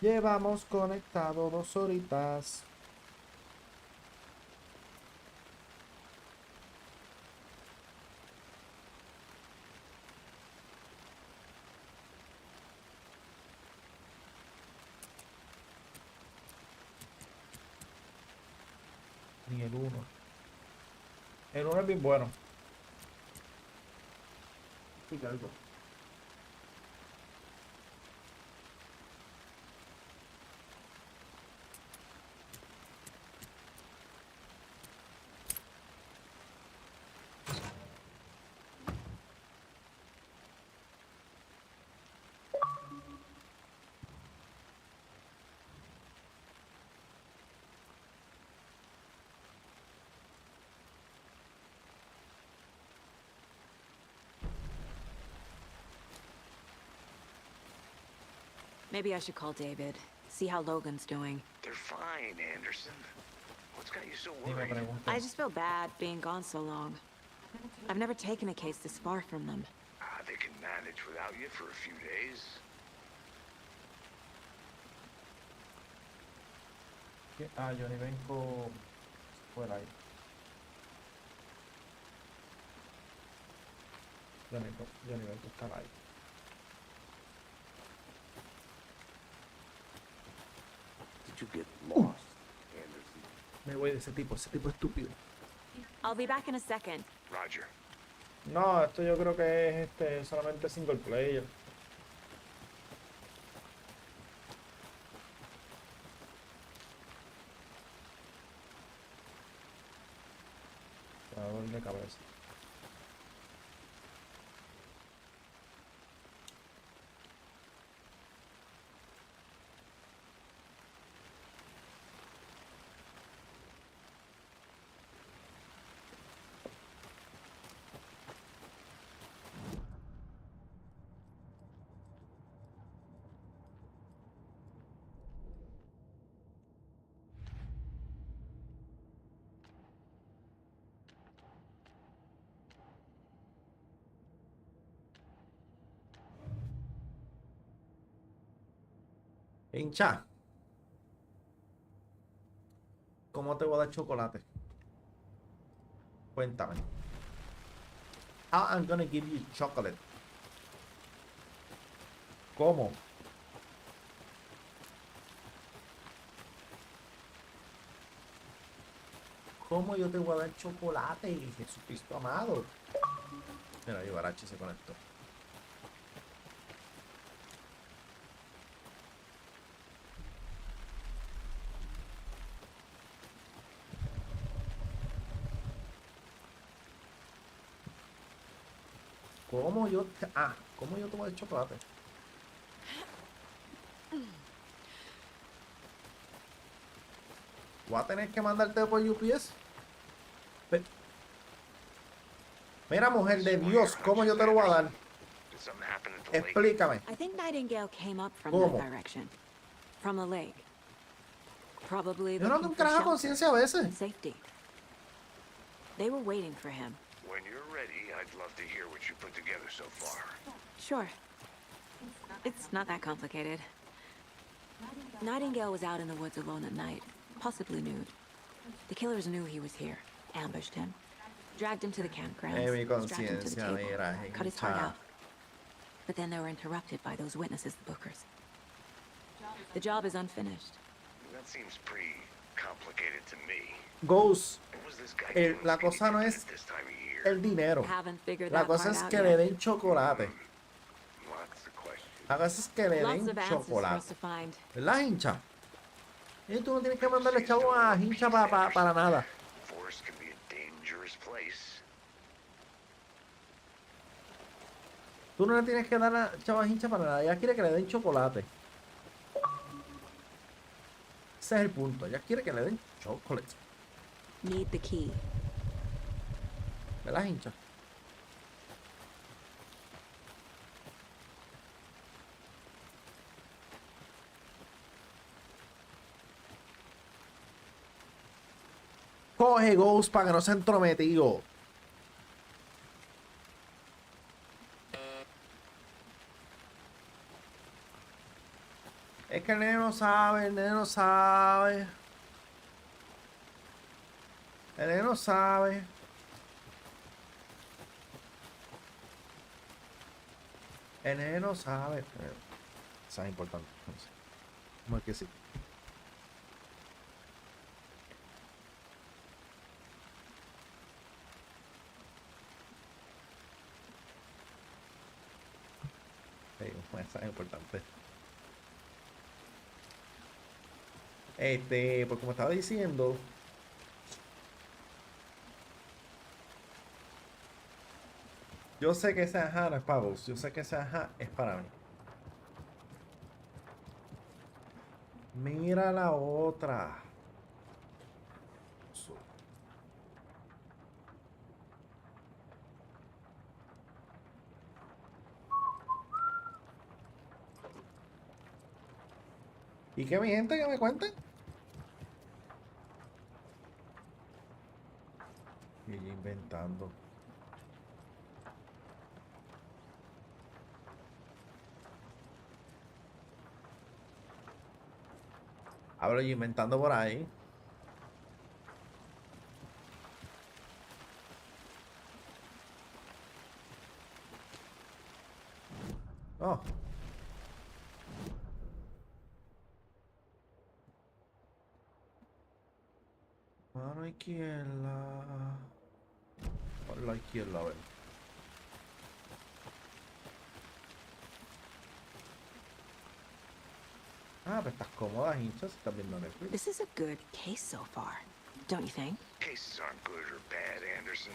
Llevamos conectado 2 horitas. Ni el 1. El 1 es bien bueno. Sí, algo. Maybe I should call David. See how Logan's doing. They're fine, Anderson. What's got you so Ni me worried? pregunto. I just feel bad being gone so long. I've never taken a case this far from them. They can manage without you for a few days. Ah, Johnny Benko fuera ahí. Johnny Benko está ahí. Did you get lost, Anderson? Me voy de ese tipo estúpido. I'll be back in a second. Roger. No, esto yo creo que es solamente single player. Me va a doler de cabeza. Hincha. ¿Cómo te voy a dar chocolate? Cuéntame. How I'm gonna give you chocolate. ¿Cómo? ¿Cómo yo te voy a dar chocolate, Jesucristo amado? Mira, ahí Barachi se conectó. ¿Cómo yo te... ¿cómo yo te voy a dar chocolate? Voy a tener que mandarte por UPS. Mira, mujer de Dios, ¿cómo yo te lo voy a dar? Explícame. I think Nightingale came up from ¿Cómo? that direction. From the lake. Probably Yo no tengo looking un for carajo de shelter conciencia a veces. and safety. They were waiting for him. When you're ready, I'd love to hear what you put together so far. Sure. It's not that complicated. Nightingale was out in the woods alone at night, possibly nude. The killers knew he was here, ambushed him, dragged him to the campground, Mi strapped him to the conciencia, table, mira, cut his heart hincha. out. But then they were interrupted by those witnesses, the Bookers. The job is unfinished. That seems pretty complicated to me. Ghost, What was this guy doing la cosa no at es this time of year? el dinero. Haven't figured La that cosa part es out que yet. le den chocolate. Lots of questions. La cosa es que le Lots den of answers for us chocolate. to find. ¿Verdad, hincha? Y tú no tienes que mandarle chavo a hincha para nada. Forest can be a dangerous place. Tú no le tienes que dar a chavo a hincha para nada. Ella quiere que le den chocolate. Ese es el punto. Ella quiere que le den chocolate. Need the key. ¿Verdad, hincha? Coge Ghost para que no sea entrometido. Es que el nene no sabe, el nene no sabe. El nene no sabe. El nene no sabe. Eso es importante. Como que sí. Sí, un mensaje importante. Pues como estaba diciendo, yo sé que ese ajá no es para vos, yo sé que ese ajá es para mí. Mira la otra. ¿Y qué mi gente que me cuenten? Y ella inventando. Hablo yo inventando por ahí. Oh. Mano izquierda. Por la izquierda, a ver. Pero estás cómoda, hincha, si estás viendo Netflix. This is a good case so far, don't you think? Cases aren't good or bad, Anderson.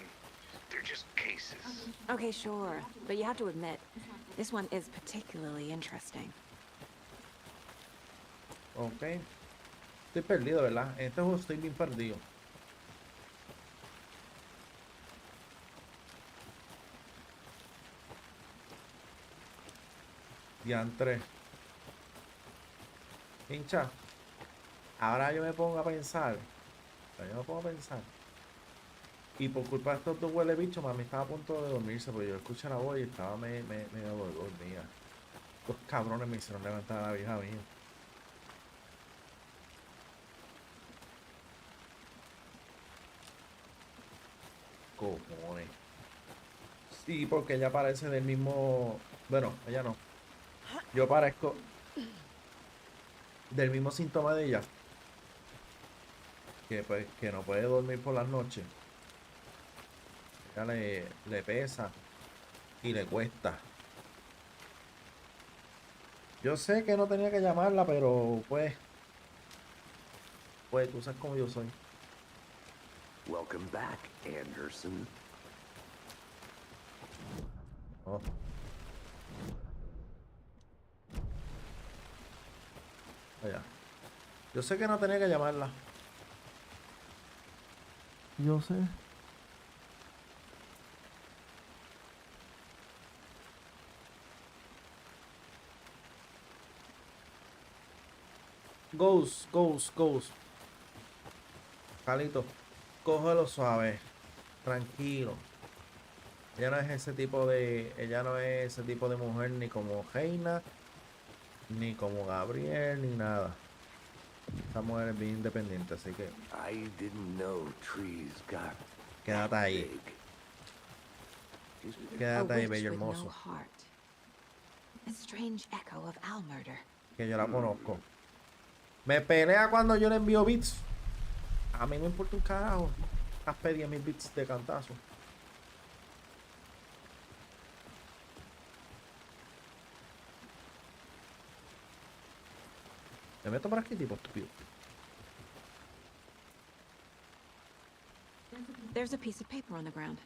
They're just cases. Okay, sure. But you have to admit, this one is particularly interesting. Ok. Estoy perdido, ¿verdad? En este juego estoy bien perdido. Diantre. Hincha. Ahora yo me pongo a pensar. Y por culpa de estos dos huele bichos, mami estaba a punto de dormirse, porque yo escuché la voz y estaba medio dormida. Los cabrones me hicieron levantar a la vieja mía. cojones. Sí, porque ella parece del mismo... Bueno, ella no. Yo parezco del mismo síntoma de ella. Que pues que no puede dormir por las noches. Ella le pesa y le cuesta. Yo sé que no tenía que llamarla, pero pues tú sabes cómo yo soy. Welcome back, Anderson. Oh. Allá. Yo sé que no tenía que llamarla. Yo sé. Ghost. Calito, cógelo suave, tranquilo. Ella no es ese tipo de mujer ni como Reina, ni como Gabriel, ni nada. Esta mujer es bien independiente, así que I didn't know trees got quédate ahí. big. Quédate ahí, bello with no hermoso. heart. A strange echo of Al murder. Que yo la conozco. Me pelea cuando yo le envío bits. A mí me importa un carajo. Has pedido mis bits de cantazo. Me meto por aquí, tipo estúpido. There's a piece of paper on the ground.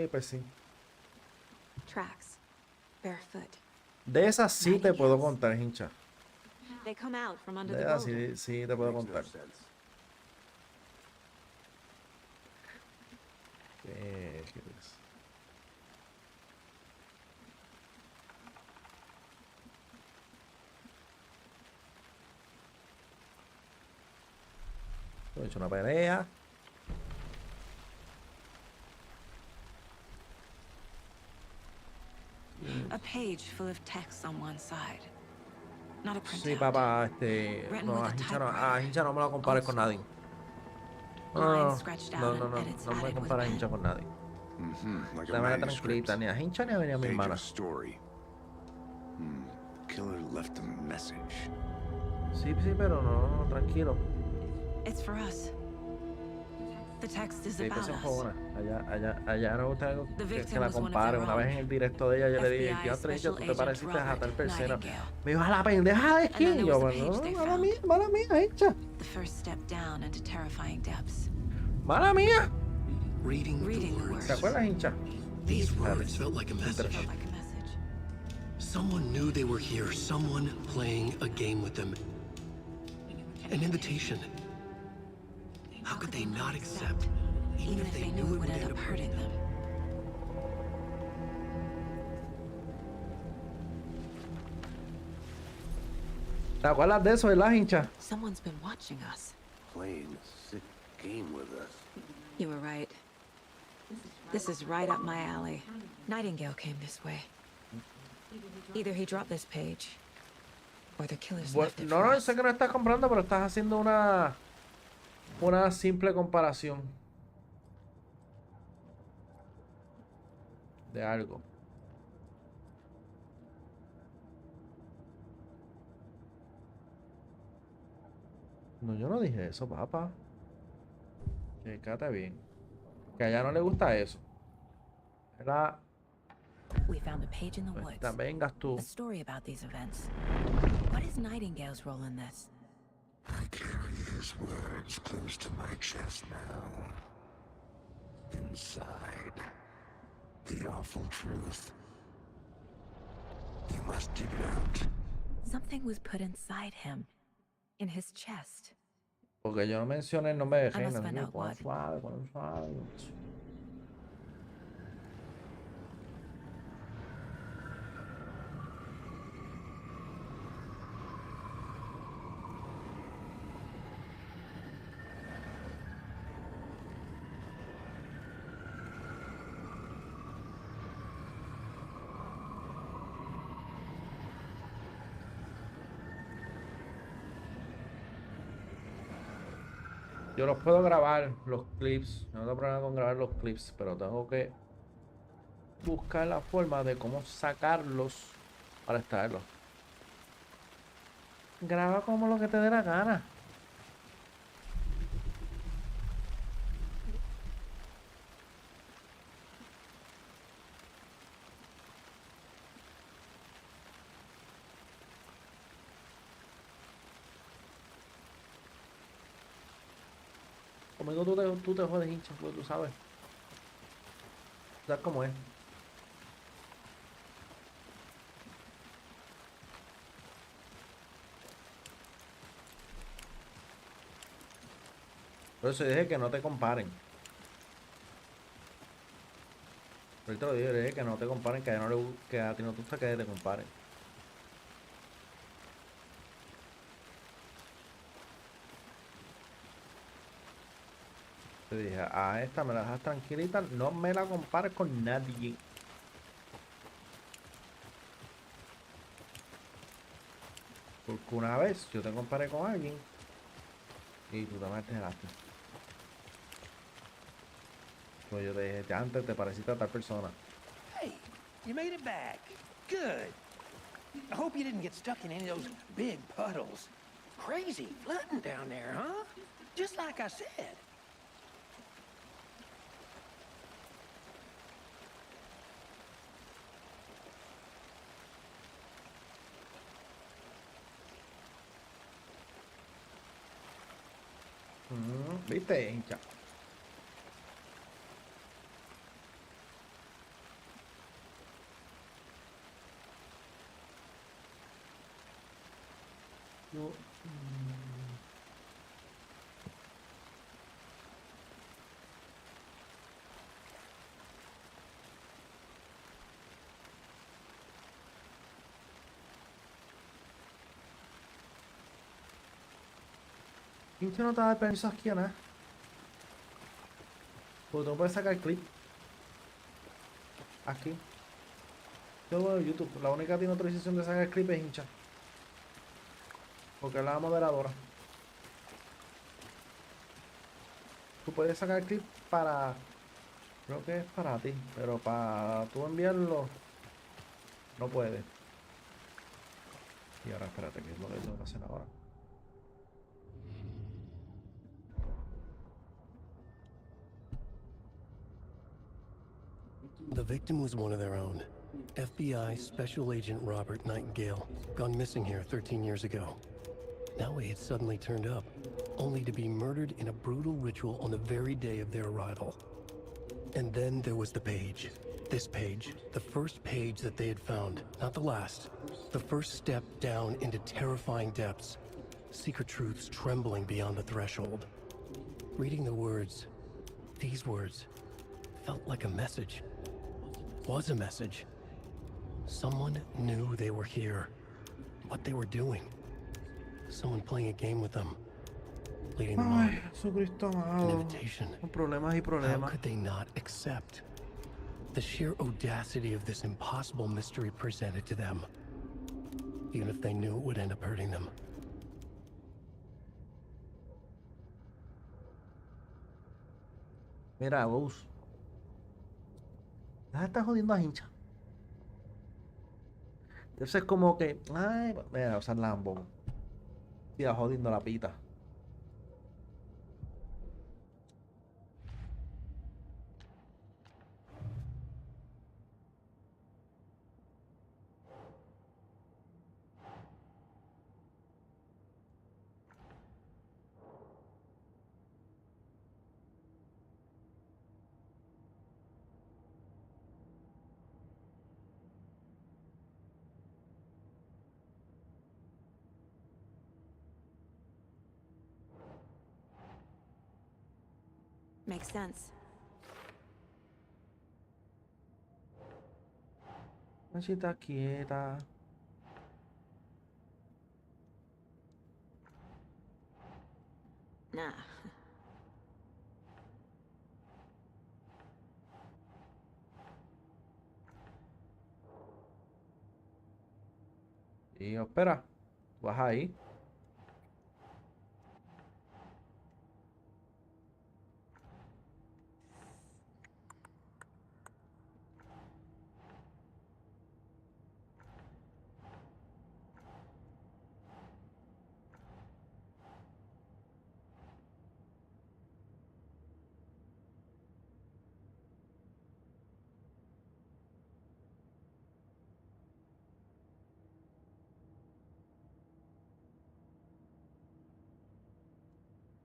Pues sí. Tracks. Barefoot. De esas sí te puedo contar, hincha. They come out from under De the esas boulder. sí te puedo Makes no contar. sense. ¿Qué es? He hecho una pelea. A page full of text on one side. Not a printout. Sí, papá, Written no, with a Hincha no me lo compares con nadie. Lines scratched out No and edits me added with compares a pen. Hincha con nadie. Like De a manera manuscript. tranquilita, ni a Hincha ni a mi Page hermana. of story. Killer left a message. Sí, pero no, tranquilo. It's for us. The text is Sí, about se us. enfogona. Allá no gusta algo The que victim la was one of compare. their Una own. vez en el directo de ella, yo le dije, FBI tío, Hincha, Special tú te Agent pareciste a tal Robert persona. Nightingale. Me dijo, a la pendeja de And then quién. there Yo, was the bueno, page they mala found. mía, Hincha. The first step down into terrifying depths. Mala mía. Reading the words. ¿Te acuerdas, Hincha? These words felt like a message. Felt like a message. Someone knew they were here. Someone playing a game with them. An invitation. How could they not accept, even if they knew it would end up hurting them? ¿Te acuerdas de eso, verdad, Hincha? Someone's been watching us. Playing a sick game with us. You were right. This is right up my alley. Nightingale came this way. Either he dropped this page, or the killers left it No, for no, us. sé que no estás comprando, pero estás haciendo una simple comparación de algo. No, yo no dije eso, papá. Que quédate bien. Que a ella no le gusta eso. Era... We found a page in the woods. Vengas tú. A story about these events. What is Nightingale's role in this? I carry his words close to my chest now. Inside, the awful truth. You must dig it out. Something was put inside him. In his chest. Porque yo no mencioné el nombre de I must Reina. find out Pon what. suave, pon suave. Yo los puedo grabar, los clips. No tengo problema con grabar los clips, pero tengo que buscar la forma de cómo sacarlos para extraerlos. Graba como lo que te dé la gana. Conmigo tú te jodes, hincha, pues tú sabes. ¿Sabes cómo es? Por eso dije que no te comparen. Ahorita lo dije que no te comparen, que a, no le, que a ti no te gusta que te comparen. Te dije, a esta me la dejas tranquilita, no me la compares con nadie. Porque una vez yo te comparé con alguien y tú también te enteraste. Pues yo te dije, antes te pareciste a tal persona. Hey, you made it back. Good. I hope you didn't get stuck in any of those big puddles. Crazy flooding down there, huh? Just like I said. ¿Viste, hincha? Yo, hincha no te da permiso aquí, ¿no? Porque tú puedes sacar el clip. Aquí. Yo lo veo en YouTube. La única que tiene autorización de sacar el clip es hincha. Porque es la moderadora. Tú puedes sacar el clip para... Creo que es para ti. Pero para tú enviarlo... No puedes. Y ahora espérate, que es lo que tengo que hacer ahora. The victim was one of their own. FBI Special Agent Robert Nightingale, gone missing here 13 years ago. Now he had suddenly turned up, only to be murdered in a brutal ritual on the very day of their arrival. And then there was the page. This page, the first page that they had found, not the last. The first step down into terrifying depths. Secret truths trembling beyond the threshold. Reading the words, these words, felt like a message. Was a message. Someone knew they were here. What they were doing. Someone playing a game with them. Leading them on. Ay, Jesucristo An amado. invitation. Con problemas y How problemas. could they not accept? The sheer audacity of this impossible mystery presented to them. Even if they knew it would end up hurting them. Mira, Gus. Deja de estar jodiendo a hincha. Entonces es como que... Ay, mira, usar Lambo. Siga jodiendo la pita. Makes sense. Manchita quieta. Nah. Y espera. Vas ahí.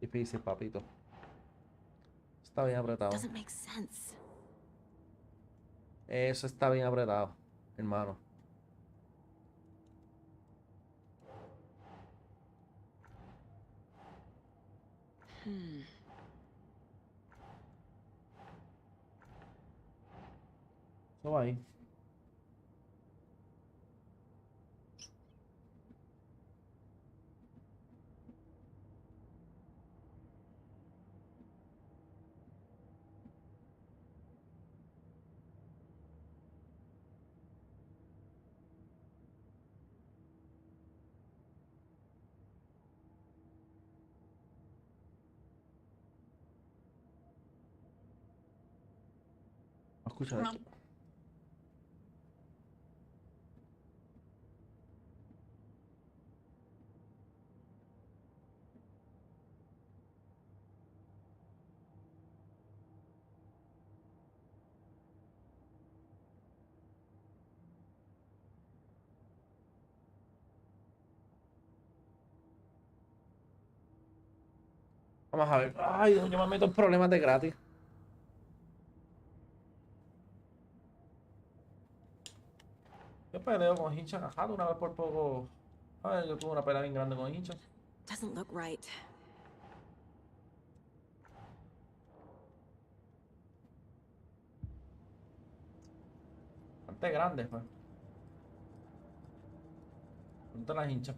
Difícil, papito. Está bien apretado. Doesn't make sense. Eso está bien apretado, hermano. Eso va ahí. Escucha esto. Vamos a ver. Ay, yo me meto en problemas de gratis. Yo peleo con hinchas cajados una vez por poco. A ver, yo tuve una pelea bien grande con hinchas. Doesn't look right. Bastante grande, pues. Ponte las hinchas.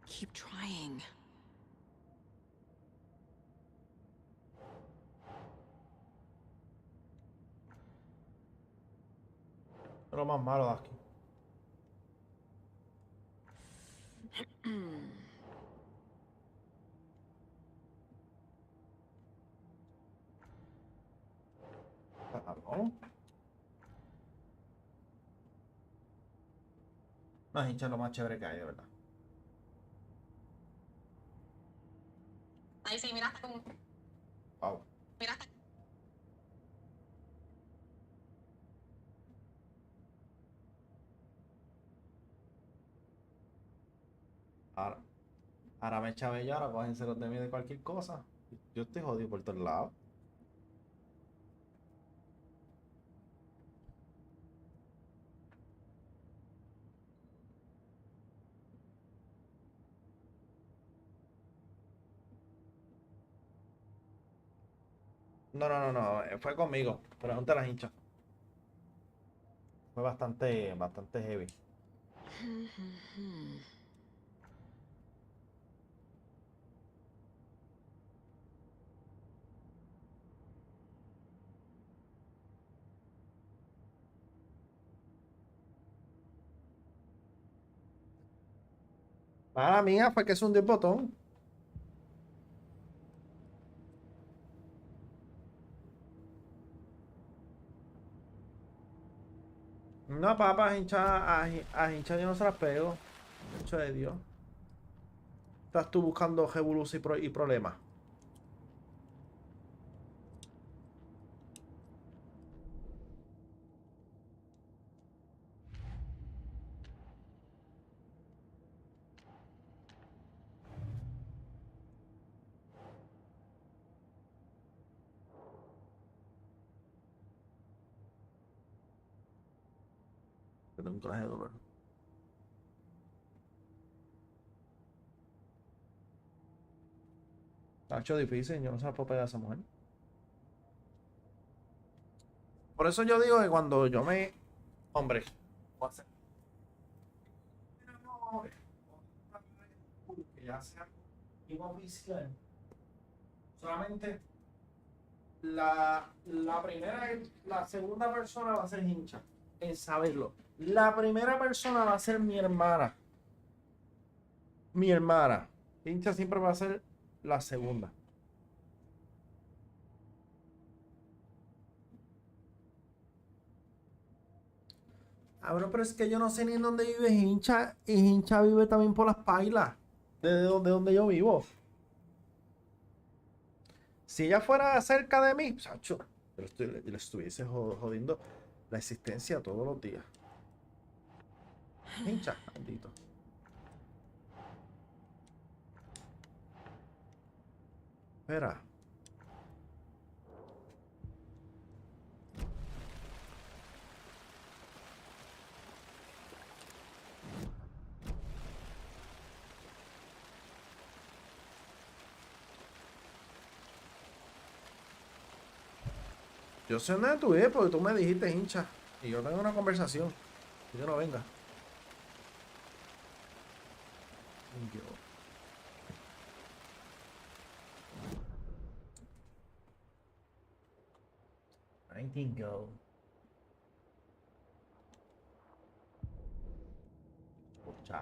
Keep trying. Es lo más malo de aquí. Cabrón. Las hinchas es lo más chévere que hay, de verdad. Ahí sí, mira, Wow. mira. Ahora, ahora me chavé yo, ahora cógense los de mí de cualquier cosa. Yo estoy jodido por todos lados. No, no, no, no. Fue conmigo. Pregunta a las hinchas. Fue bastante heavy. Mala mía, fue que se hundió el botón. No, papá, a hinchar yo no se las pego. Hecho de Dios. Estás tú buscando revolución y problemas. Que tengo un coraje de dolor. Está hecho difícil, yo no se la puedo pegar a esa mujer. Por eso yo digo que cuando yo me... Hombre, voy a hacer- que ya sea oficial. Solamente la segunda persona va a ser hincha, en saberlo. La primera persona va a ser mi hermana. Mi hermana. Hincha siempre va a ser la segunda. Ah, bro, pero es que yo no sé ni en dónde vive hincha. Y hincha vive también por las pailas. De donde yo vivo. Si ella fuera cerca de mí, Sacho, yo le estuviese jodiendo la existencia todos los días. Hincha, maldito. Espera. Yo sé dónde tú vives porque tú me dijiste hincha. Y yo tengo una conversación. Que yo no venga. Yo. Nightingale. Ocha.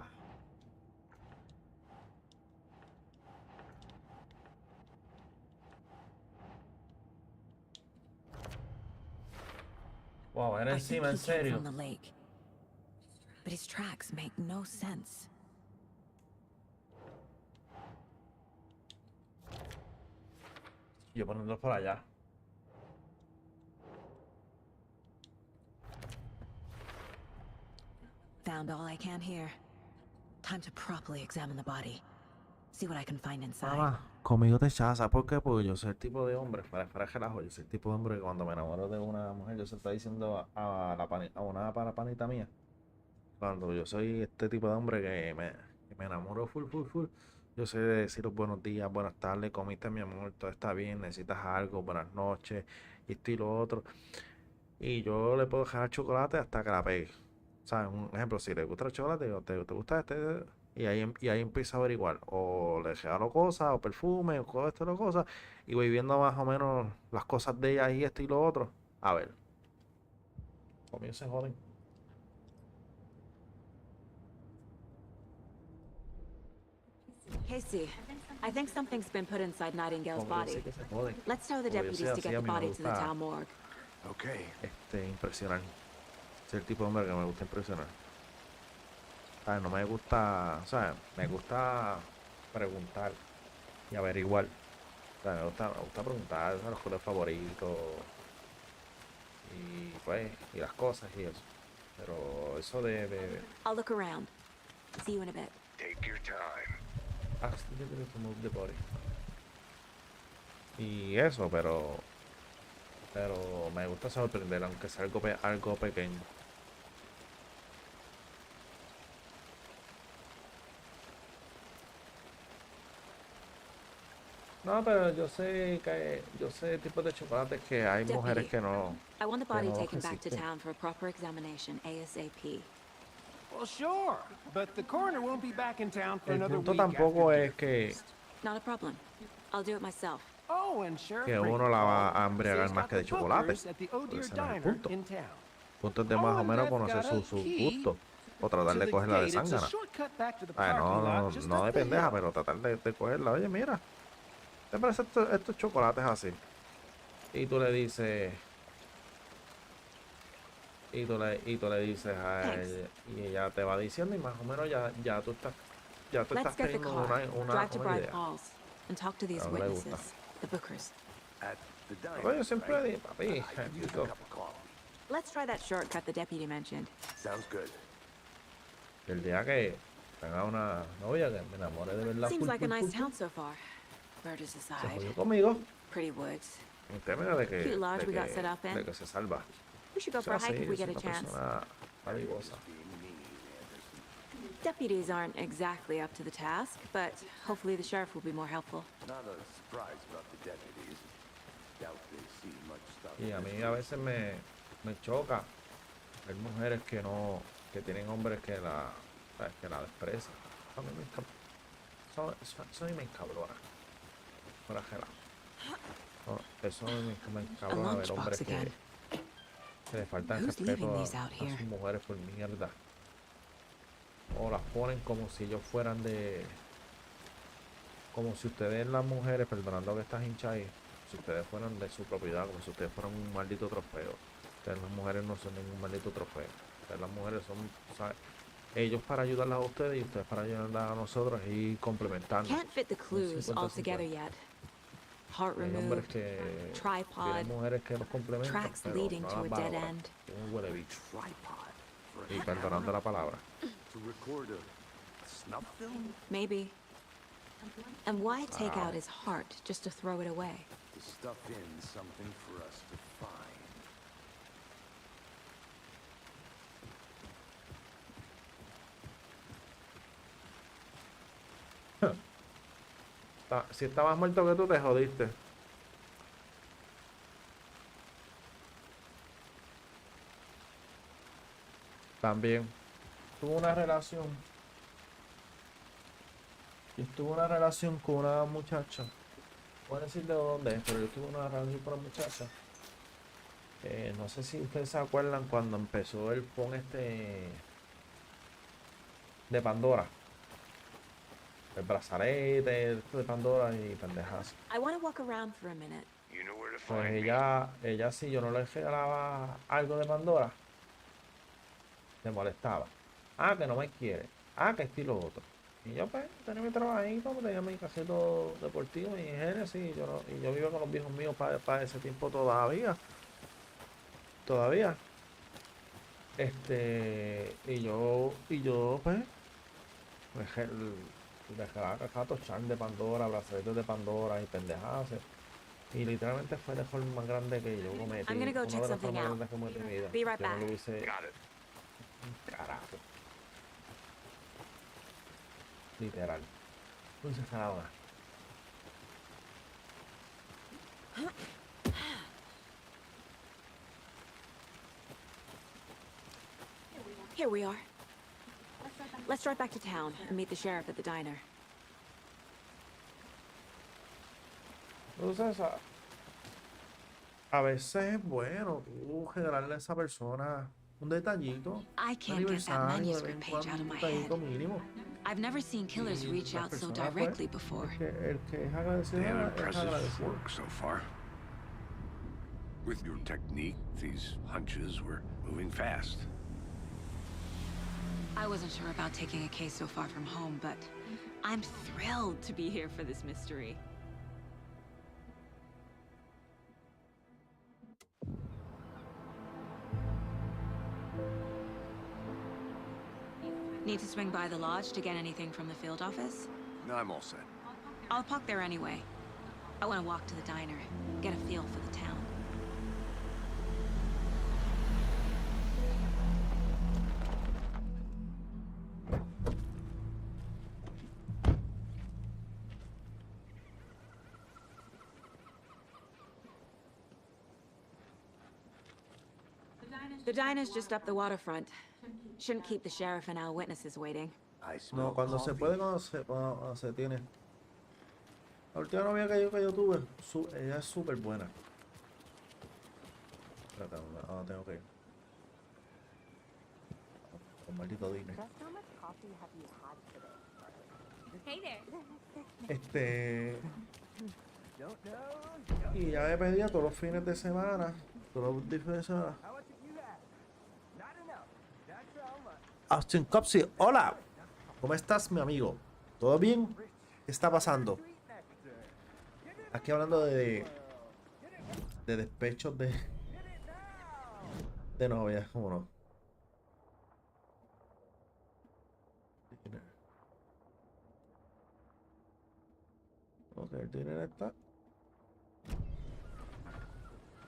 Wow, era I think encima, en he came serio. from the lake, but his tracks make no sense. Yo poniéndolo por allá. Found all I can here. Time to properly examine the body. See what I can find inside. Mamá, conmigo te echas, ¿sabes por qué? Porque yo soy el tipo de hombre, para relajo, yo soy el tipo de hombre que cuando me enamoro de una mujer, yo se lo estoy diciendo a una para panita mía. Cuando yo soy este tipo de hombre que me enamoro full, yo sé decir los buenos días, buenas tardes, comiste mi amor, todo está bien, necesitas algo, buenas noches, y esto y lo otro. Y yo le puedo dejar chocolate hasta que la pegue. ¿Sabes? Un ejemplo, si le gusta el chocolate, digo, ¿te gusta este? Y ahí empiezo a averiguar. O le regalo cosas, o perfume, o todo esto, o cosas. Y voy viendo más o menos las cosas de ella y esto y lo otro. A ver. Conmigo se joden. Casey, I think something's been put inside Nightingale's Conmigo sí body. que se joden. Let's tell the Porque yo soy deputies to así, get a the mí me body to the gusta town morgue. Okay. impresionar. Soy el tipo de hombre que me gusta impresionar. ¿Sabes? No me gusta, o sea, me gusta preguntar y averiguar. O sea, me gusta preguntar, ¿sabes? Los colores favoritos y pues, y las cosas y eso. Pero eso I'll look around. See you in a bit. Take your time. ask the deputy to move the body. Y eso, pero me gusta sorprender, aunque sea algo pequeño. No, pero yo sé tipos de chocolates que hay mujeres que no, I want the que body no taken back to resisten. town for a proper examination ASAP. Well, sure, but the coroner won't be back in town for El another punto week tampoco after es que, Not a problem. I'll do it myself. Oh, and Sheriff que uno Brady la va a called. embriagar Says más got que de the chocolate. bookers at the Oh Pero Dear ese no es el Diner punto. in town. El punto es de más Oh, o menos and conocer I've got su a key gusto o tratar to de the cogerla de gate. It's a zángana. shortcut back to the Ay, parking lot, no just de up the pendeja, hill. pero tratar de cogerla. Oye, mira, ¿te parece estos chocolates así? Y tú le dices, y tú le dices a ella, y ella te va diciendo y más o menos ya tú estás Let's get the teniendo car, una drive to Bright idea. Falls, and talk to these Pero no le gusta. witnesses, the bookers. At the diner. Pero yo siempre right? digo, papi, I could use a chico, cup of coffee. Let's try that shortcut the deputy mentioned. Sounds good. el día que tenga una novia que me enamore de verdad, Seems like a nice full, town so far. Murders se aside. jodió conmigo. Pretty woods. En términos Cute lodge we got set up in. de que se salva. We should go O for sea, a hike sí, if we es get a una chance. persona mariposa. Deputies aren't exactly up to the task, but hopefully the sheriff will be more helpful. Not a surprise about the deputies. Doubt they see much stuff. Y a mí a veces me choca ver mujeres que tienen hombres que ¿sabes? Que la desprecian. Eso a mí me encabrona. Por ejemplo. No, eso me A encabra ver hombres lunchbox again. que le faltan Who's respeto leaving a these out sus here? mujeres por mierda. O las ponen como si ellos fueran de... Como si ustedes las mujeres, perdonando que estás hincha ahí, si ustedes fueran de su propiedad, como si ustedes fueran un maldito trofeo. Ustedes las mujeres no son ningún maldito trofeo. Ustedes las mujeres son, ¿sabes? Ellos para ayudarlas a ustedes y ustedes para ayudarlas a nosotros y complementarnos. Can't fit the clues 50-50. all together yet. Heart Hay hombres removed, que tripod, tienen mujeres que los complementan, tracks pero leading no to las a dead valoran. end. Un huele bicho. Tripod for Y a perdonando la palabra. to record a snuff film? Maybe. And why take out his heart just to throw it away? To stuff in something for us to find. Si está más muerto que tú, te jodiste. También tuve una relación. Yo tuve una relación con una muchacha. Voy a decir de dónde es, pero yo tuve una relación con una muchacha. No sé si ustedes se acuerdan cuando empezó el pon este de Pandora. El brazalete de Pandora y pendejas. I want to walk around for a minute. You know where to Pues find me. ella si yo no le regalaba algo de Pandora, le molestaba. Ah, que no me quiere. Ah, que estilo otro. Y yo pues tenía mi trabajito, tenía mi casito deportivo y Génesis, y yo vivo con los viejos míos para ese tiempo todavía. Todavía. Y yo pues le regalaba gatos charm de Pandora, brazaletes de Pandora y pendejadas. Y literalmente fue el error más grande que yo cometí. I'm gonna go Uno check de los errores something más out. grandes que cometí en mi vida. Be right Yo no back. lo hubiese... Got it. Carajo. Literal. No hice nada. Here we are. Let's drive back to town and meet the sheriff at the diner. Entonces, a veces es bueno tú regalarle a esa persona un detallito. I can't get that Aniversario, de vez manuscript en page cuando, out of un my detallito head. mínimo. I've never seen killers Y reach las out so personas, pues, directly before. el que es agradecido Damn es impressive agradecido. work so far. With your technique, these hunches were moving fast. I wasn't sure about taking a case so far from home, but I'm thrilled to be here for this mystery. Need to swing by the lodge to get anything from the field office? No, I'm all set. I'll park there anyway. I want to walk to the diner, get a feel for the town. The diner's just up the waterfront. Shouldn't keep the sheriff and our witnesses waiting. I smell No, cuando se coffee. puede, cuando se tiene. La última novia que yo tuve, ella es súper buena. Espérate, ahora tengo que ir. Un maldito Disney. Hey there. Y ya me pedía todos los fines de semana. Todos los fines de semana. Austin Copsy, hola. ¿Cómo estás, mi amigo? ¿Todo bien? ¿Qué está pasando? Aquí hablando de despechos de novias, ¿cómo no? Ok, el dinero está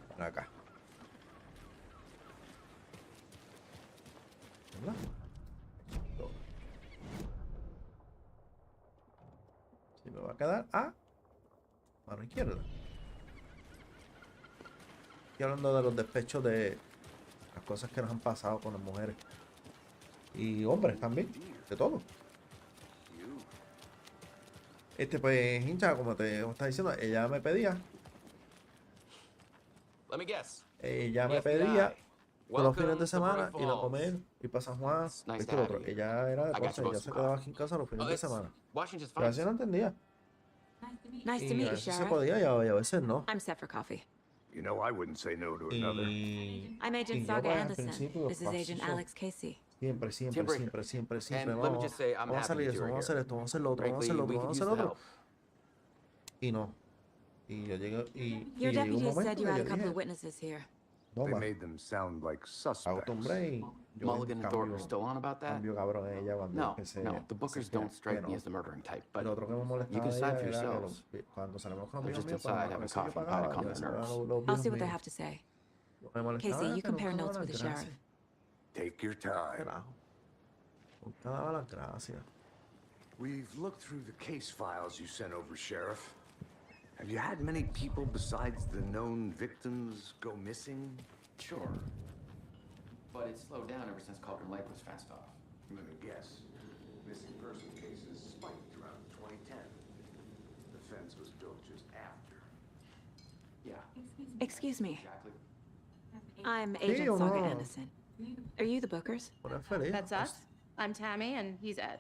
por acá. ¿Verdad? Si me va a quedar a mano izquierda. Estoy hablando de los despechos de las cosas que nos han pasado con las mujeres. Y hombres también, de todo. Pues hincha, como te estaba diciendo, ella me pedía Let me guess. Ella me FBI. pedía los Welcome fines de to semana Burning ir a Falls. comer, ir para San Juan, It's nice esto to y lo have otro. you. Ella era de I got Ponce, you ella both se some quedaba coffee. aquí en casa los fines Oh, de it's semana. Washington's Pero así finest. no entendía. Nice to Y meet a you, veces se Sheriff. podía y a veces no. I'm set for coffee. You know, I wouldn't say no to another. Y I'm Agent yo, Saga pues, al Anderson. principio, This is pues, Agent eso. Alex Casey. Siempre, siempre, Siempre. siempre, siempre, siempre. And let me Vamos, just say, I'm vamos a happy salir that eso, you're vamos a hacer here. esto, vamos a hacer lo otro, vamos a Frankly, hacer lo otro, we could vamos a use hacer the lo otro. help. Y no. Y yo llegué, y Your llegó un deputy momento said que you had yo a couple dije, of witnesses here. no They más. made them sound like suspects. Acostumbré y yo Mulligan and Thorpe are still on about that? cambio cabrón en ella cuando No, empecé. no, the Bookers don't strike me as the murdering type, but Lo otro que me you molestaba can de decide ella for era que yourselves. cuando salimos con They're amigos just míos, inside a having veces yo coffee, pagaba, gotta calm yo their se nerves. los I'll viejos see what they míos. have to say. Me molestaba Casey, you que compare nunca notes daban with the las sheriff. Take your time. Carajo. Nunca daba las gracias. We've looked through the case files you sent over, Sheriff. Have you had many people besides the known victims go missing? Sure. But it's slowed down ever since Cauldron Lake was fenced off. Let me guess. Missing person cases spiked around 2010. The fence was built just after. Yeah, Excuse me. exactly. I'm Sí Agent o Saga no. Anderson. Are you the Bookers? Pura feliz. That's us. I'm Tammy, and he's Ed.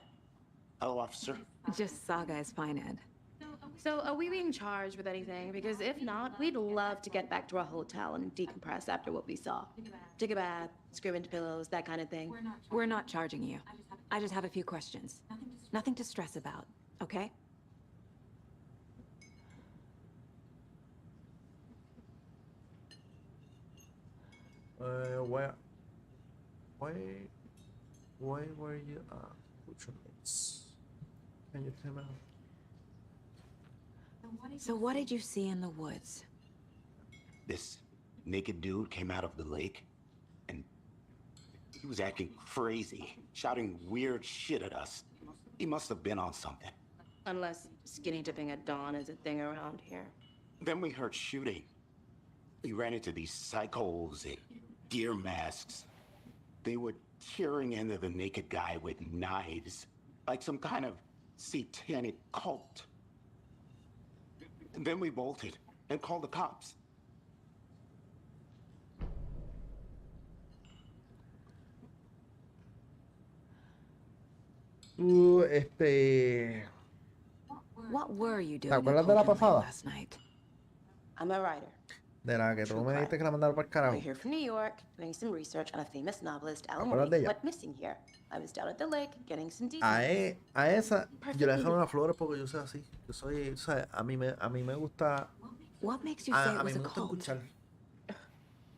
Hello, officer. Just Saga is fine, Ed. So, are we being charged with anything? Because if not, we'd love to get back to our hotel and decompress after what we saw. Take a bath, scream into pillows, that kind of thing. We're not charging you. I just have a few questions. Nothing to stress about, okay? Why were you which one is? Can you tell me? So what did you see in the woods? This naked dude came out of the lake, and he was acting crazy, shouting weird shit at us. He must have been on something. Unless skinny dipping at dawn is a thing around here. Then we heard shooting. We ran into these psychos in deer masks. They were tearing into the naked guy with knives, like some kind of satanic cult. And then we bolted and called the cops. What were you ¿Te doing acuerdas de la pasada? last night? I'm a writer. De la que tú True me dijiste crime. que la mandaron para el carajo. We're here from New York, doing some research on a famous novelist, Alan acuerdas de Moore. ella? Went missing here. I was down at the lake, getting some details. A esa, yo le dejaron las flores porque yo soy así. Yo soy, o sea, a mí me gusta, What makes you say a it mí was me a gusta cult? escuchar.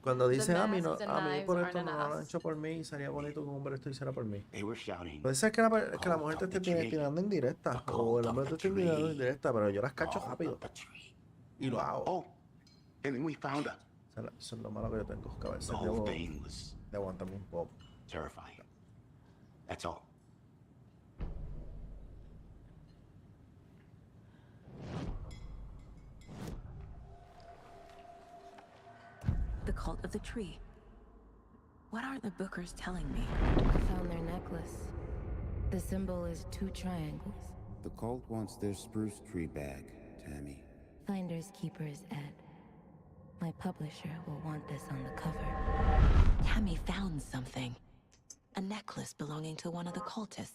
Cuando dicen a mí no, masks and a mí knives por aren't esto no lo han enough. hecho por mí, sería bonito que un hombre esto hiciera por mí. They were shouting. Puede ser que la mujer te esté tirando en directa, o el hombre te esté tirando en directa, pero yo las cacho "Call rápido up a tree." y lo hago. Oh, and then we found her. Eso es lo malo que yo tengo, que a veces The whole thing was de aguantarme un poco. terrifying. That's all. The cult of the tree. What are the Bookers telling me? I found their necklace. The symbol is 2 triangles. The cult wants their spruce tree back, Tammy. Finders keepers, Ed. My publisher will want this on the cover. Tammy found something. A necklace belonging to one of the cultists.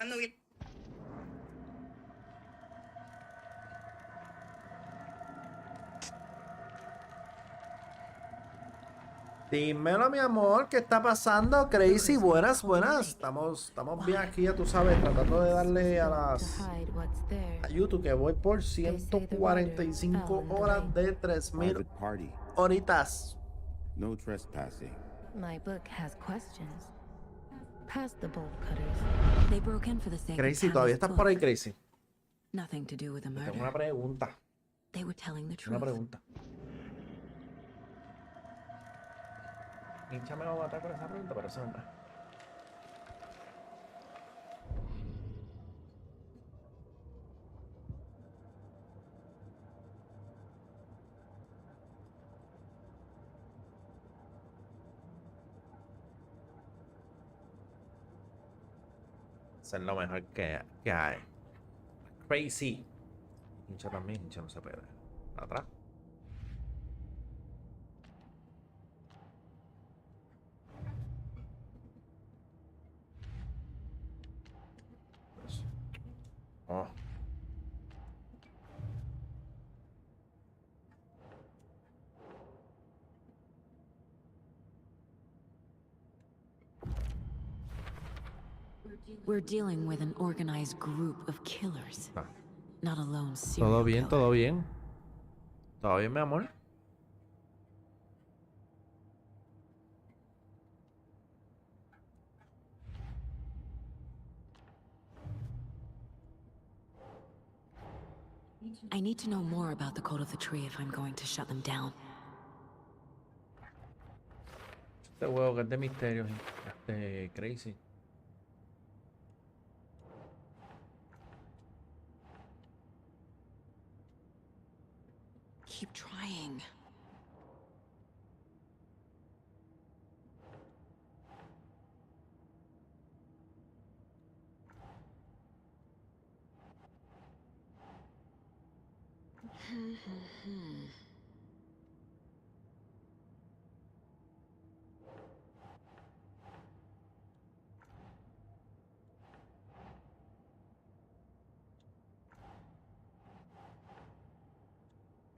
Dímelo, mi amor, ¿qué está pasando? Crazy, buenas, buenas. Estamos bien aquí, ya tú sabes, tratando de darle a las a YouTube, que voy por 145 horas de 3000 Private party. horitas. No trespassing. My book has questions. Past the bolt cutters. They broke in for the sake Crazy, of todavía Tammy's estás por ahí, book. Crazy. Nothing to do with the Tengo murder. una pregunta. They were telling the Una truth. pregunta. Hincha me va a matar con esa pregunta, pero eso es verdad. Eso es lo mejor que hay. Crazy. Hincha también, hincha no se puede. Atrás. We're dealing with an organized group of killers, Ah. not a lone serial Todo bien, killer. todo bien. Todo bien, mi amor. I need to know more about the code of the tree if I'm going to shut them down. Este juego que es de misterios, crazy. Keep trying.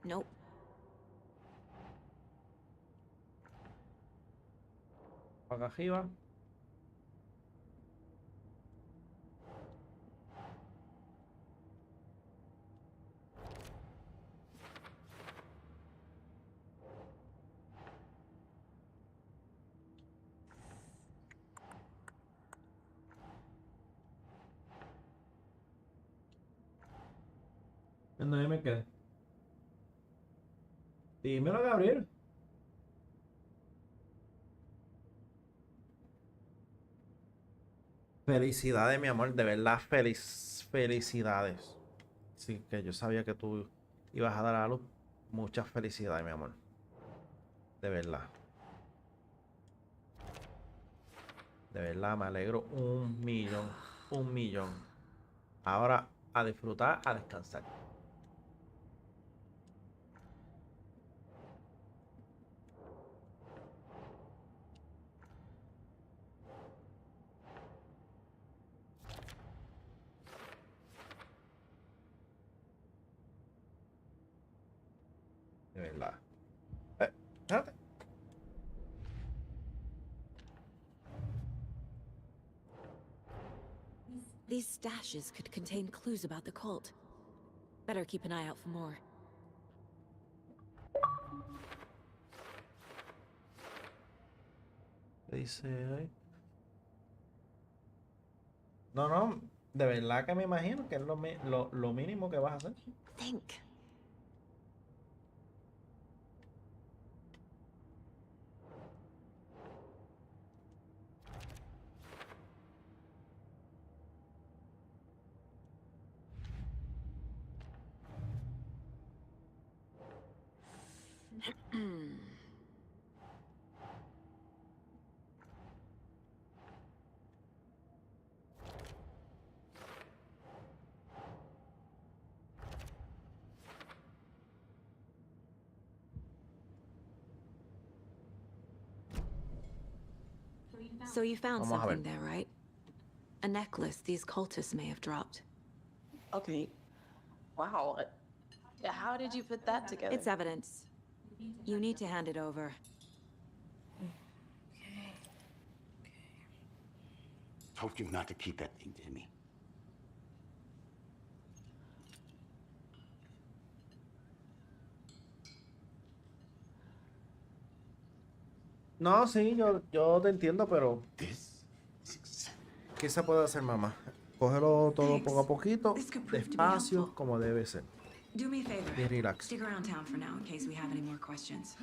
Nope. Acá arriba. ¿En dónde me quedé? Dímelo, Gabriel. Felicidades, mi amor, de verdad, felicidades. Sí, que yo sabía que tú ibas a dar a luz. Muchas felicidades, mi amor. De verdad. De verdad, me alegro un millón. Un millón. Ahora a disfrutar, a descansar. De verdad. Espérate. These stashes could contain clues about the cult. Better keep an eye out for more. ¿Qué dice ahí? No, no, de verdad que me imagino que es lo mínimo que vas a hacer. Think. So you found Vamos a ver. something there, right? A necklace these cultists may have dropped. Okay. Wow. How did you put that together? It's evidence. You need to hand it over. Told you not to keep that thing to me. No, sí, yo te entiendo, pero ¿qué se puede hacer, mamá? Cógelo todo poco a poquito, despacio, como debe ser. Do me a favor. Be relaxed. Stick around town for now in case we have any more questions.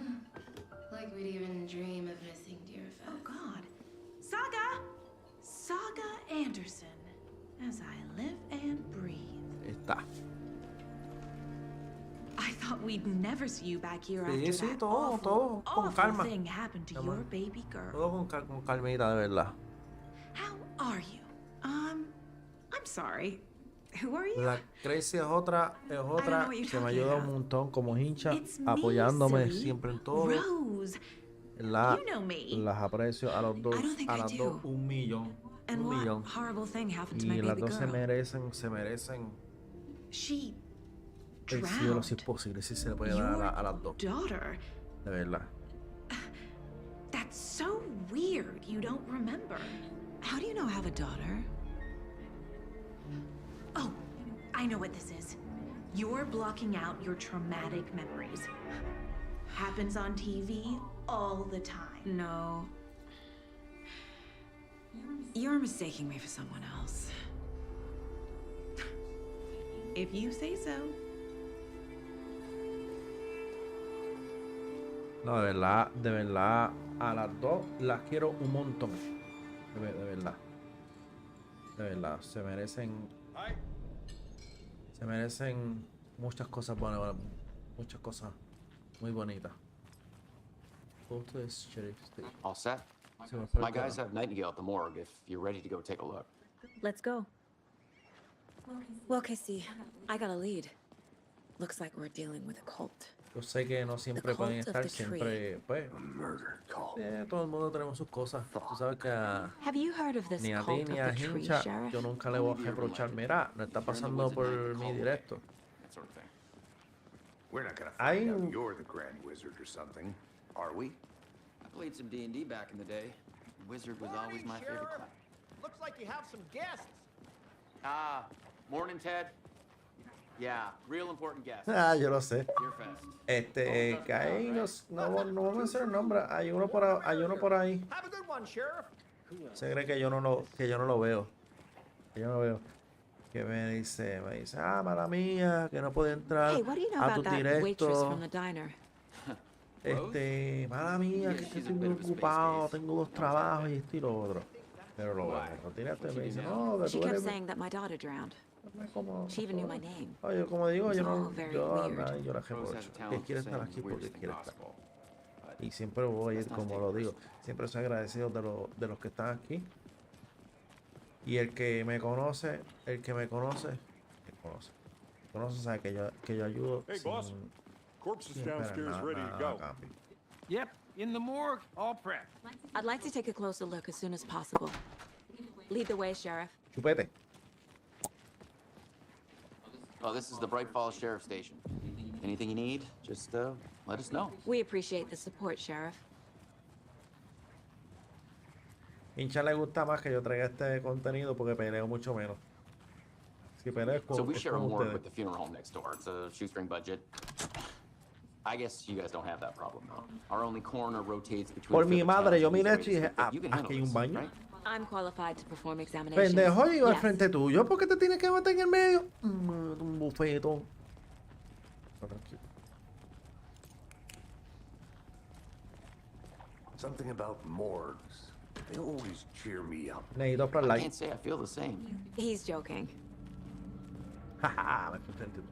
Like we'd even dream of missing dear Fed. Oh God. Saga Anderson. As I live and breathe. Está. I thought we'd never see you back here Sí, after sí, that todo con awful calma. thing happened to your baby girl. Todo con calmita, de verdad. How are you? I'm sorry. Who are you? La Crazy es otra what you're que me talking ayuda un about. montón como hincha, It's me, apoyándome silly. siempre en todo. Rose. You know me. Las aprecio a los dos, I don't think a I las do. dos, un millón. And Un what millón. horrible thing happened to my Y las baby dos se girl? merecen She el cielo si es drowned. posible, si se le puede dar a las dos. Daughter. De verdad. That's so weird. You don't remember. How do you know I have a daughter? I know what this is. You're blocking out your traumatic memories. Happens on TV all the time. No. You're mistaking me for someone else. If you say so. No, de verdad, a las dos las quiero un montón. De verdad. De verdad, se merecen muchas cosas buenas, muchas cosas muy bonitas. Go to the sheriff station. All set? Se me fue el My guys carro. have Nightingale at the morgue if you're ready to go take a look. Let's go. Well, Casey, I got a lead. Looks like we're dealing with a cult. Yo sé que no siempre pueden estar, siempre, pues, todo el mundo tenemos sus cosas. Tú sabes que Have you heard of this ni a ti cult ni of a the tree, Hincha Sheriff? yo nunca le voy a reprochar. Mira, no está pasando por mi directo. That sort of thing. We're not gonna Hay find out un- you're the Grand Wizard or something, are we? I played some D&D back in the day. Wizard was always my favorite class. Looks like you have some guests. Ah, morning, Ted. Yeah, real important guest. Ah, yo lo sé. Dear Fest. Que ahí no vamos a mencionar el nombre. Hay uno por ahí. Have a good one, Sheriff. Se cree que yo no lo veo. Que yo no lo veo. Que me dice, mala mía, que no puede entrar Hey, what do you know a tu about that waitress directo. from the diner? Mala mía, que estoy muy ocupado, tengo 2 trabajos y esto y lo otro. Pero lo bueno, no tiraste, me dice, no, que She tú kept eres saying that my daughter drowned. como... She even knew my name. Oye, como digo, yo no, very yo weird. la reprocho. Que quiere estar aquí porque quiere estar. Y siempre voy a ir, como lo digo, siempre soy agradecido de los que están aquí. Y el que me conoce, sabe que yo ayudo. Hey, boss. Corpse is sin esperar downstairs ready to nada a go. cambio. Yep, in the morgue, all prepped. I'd like to take a closer look as soon as possible. Lead the way, Sheriff. Chupete. Oh, this is the Bright Falls Sheriff Station. Anything you need, just let us know. We appreciate the support, Sheriff. Hincha le gusta más que yo traiga este contenido porque peleo mucho menos. Si peleo es So we es share a con morgue ustedes. with the funeral home next door. It's a shoestring budget. I guess you guys don't have that problem, though. Our only coroner rotates between... Por mi 50 madre, yo towns and miré esto y these dije, races, but you can aquí hay handle un this, baño. right? I'm qualified to perform examinations. Pendejo, yo al Yes. frente tuyo, ¿por qué te tienes que meter en el medio? Un bufetón. No, tranquilo. Something about morgues. They always cheer me up. Necesito I flashlight. can't say I feel the same. He's joking. Jaja, me fui frente tú.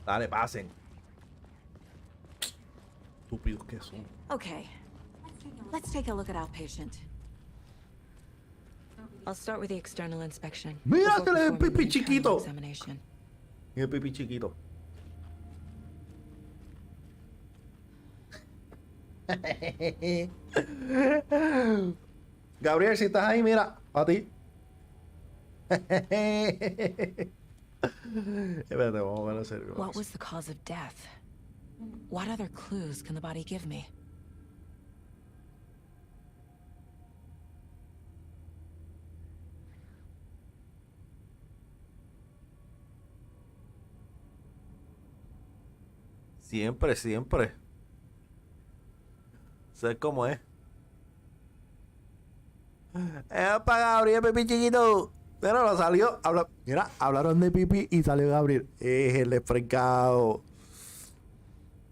Dale, pasen. Estúpidos que son. Okay. Let's take a look at our patient. I'll start with the external inspection. Mira, before se le ve el performing pipi the internal chiquito. examination. Y el pipi chiquito. Gabriel, si estás ahí, mira, a ti. Espérate, vamos a ver en serio. What was the cause of death? What other clues can the body give me? Siempre, siempre. Sé cómo es. Para Gabriel, pipi chiquito. Pero lo salió. Mira, hablaron de pipi y salió Gabriel. Es el desfrecado.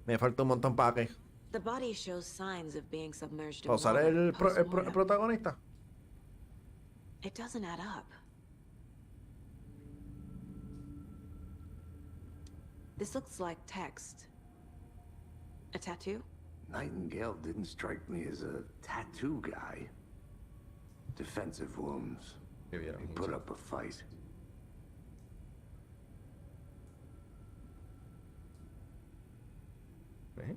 Me falta un montón para que. The body shows signs of being submerged in ¿O sale water el post-mortem. protagonista? It doesn't add up. This looks like text. A tattoo? Nightingale didn't strike me as a tattoo guy. Defensive wounds. He put up a fight. ¿Eh?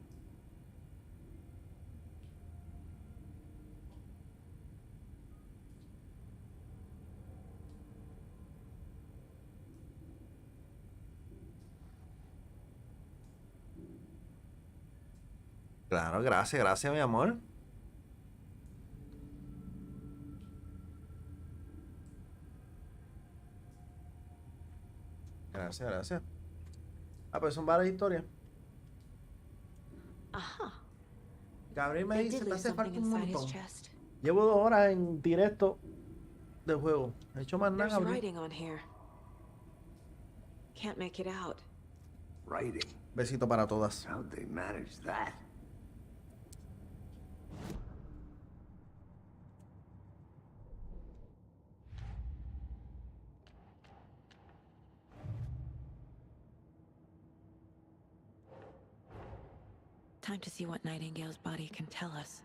Claro, gracias, gracias, mi amor. Gracias, gracias. Ah, pues son varias historias. Aha. Gabriel me They dice, did me leave hace falta something un inside his montón. chest. Llevo 2 horas en directo de juego. No he hecho más nada, There's Gabriel. writing on here. Can't make it out. Writing? Besito para todas. How'd they manage that? Time to see what Nightingale's body can tell us.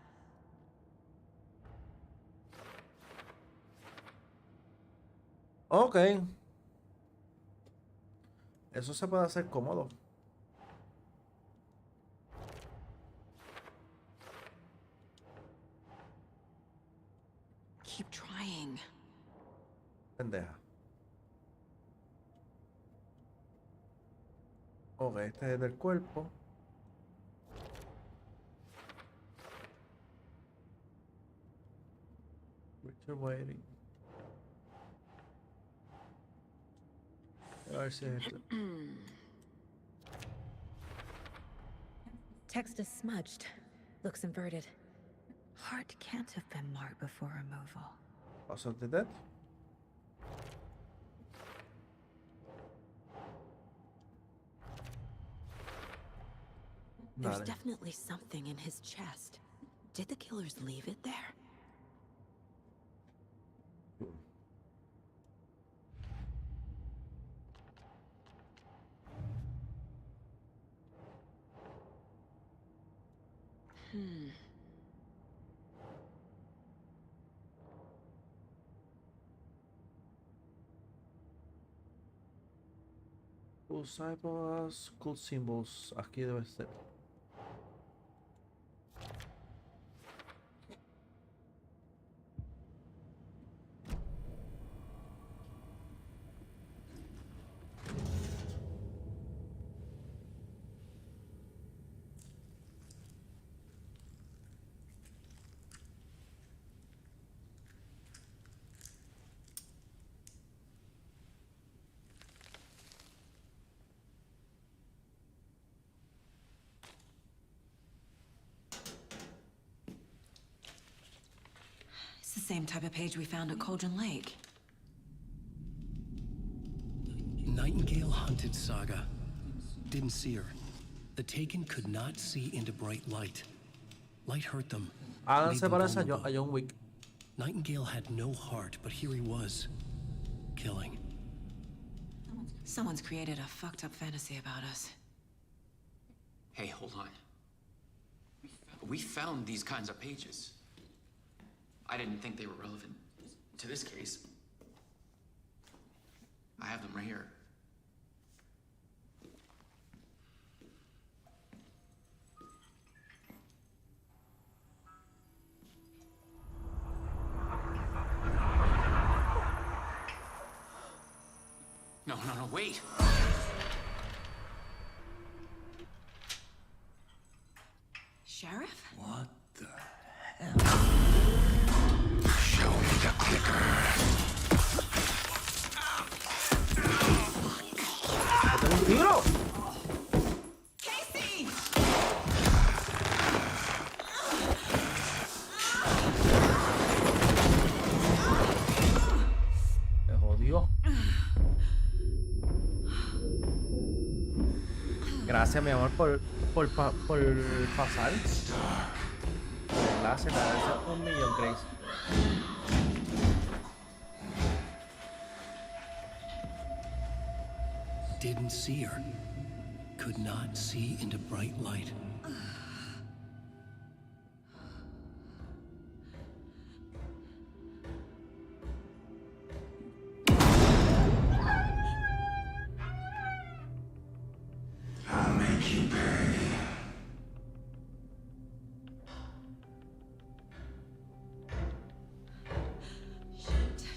Ok. Eso se puede hacer cómodo. Keep trying. Pendeja. Ok, este es del cuerpo. Richard Waiting. A ver si es esto. Text is smudged. Looks inverted. Heart can't have been marked before removal. Cause of the death. There's Vale. definitely something in his chest. Did the killers leave it there? Usamos cool symbols. Aquí debe ser. It's the same type of page we found at Cauldron Lake. Nightingale hunted Saga. Didn't see her. The Taken could not see into bright light. Light hurt them. Alan made se them parece a vulnerable. John Wick. Nightingale had no heart, but here he was, killing. Someone's created a fucked up fantasy about us. Hey, hold on. We found these kinds of pages. I didn't think they were relevant to this case. I have them right here. No, wait! Sheriff? What the hell? Show me the clicker. ¡Tiro! Casey! Me jodió. Gracias, mi amor, por pasar. Gracias, me agradece 1.000.000, Grace. Didn't see her. Could not see into bright light. I'll make you pay.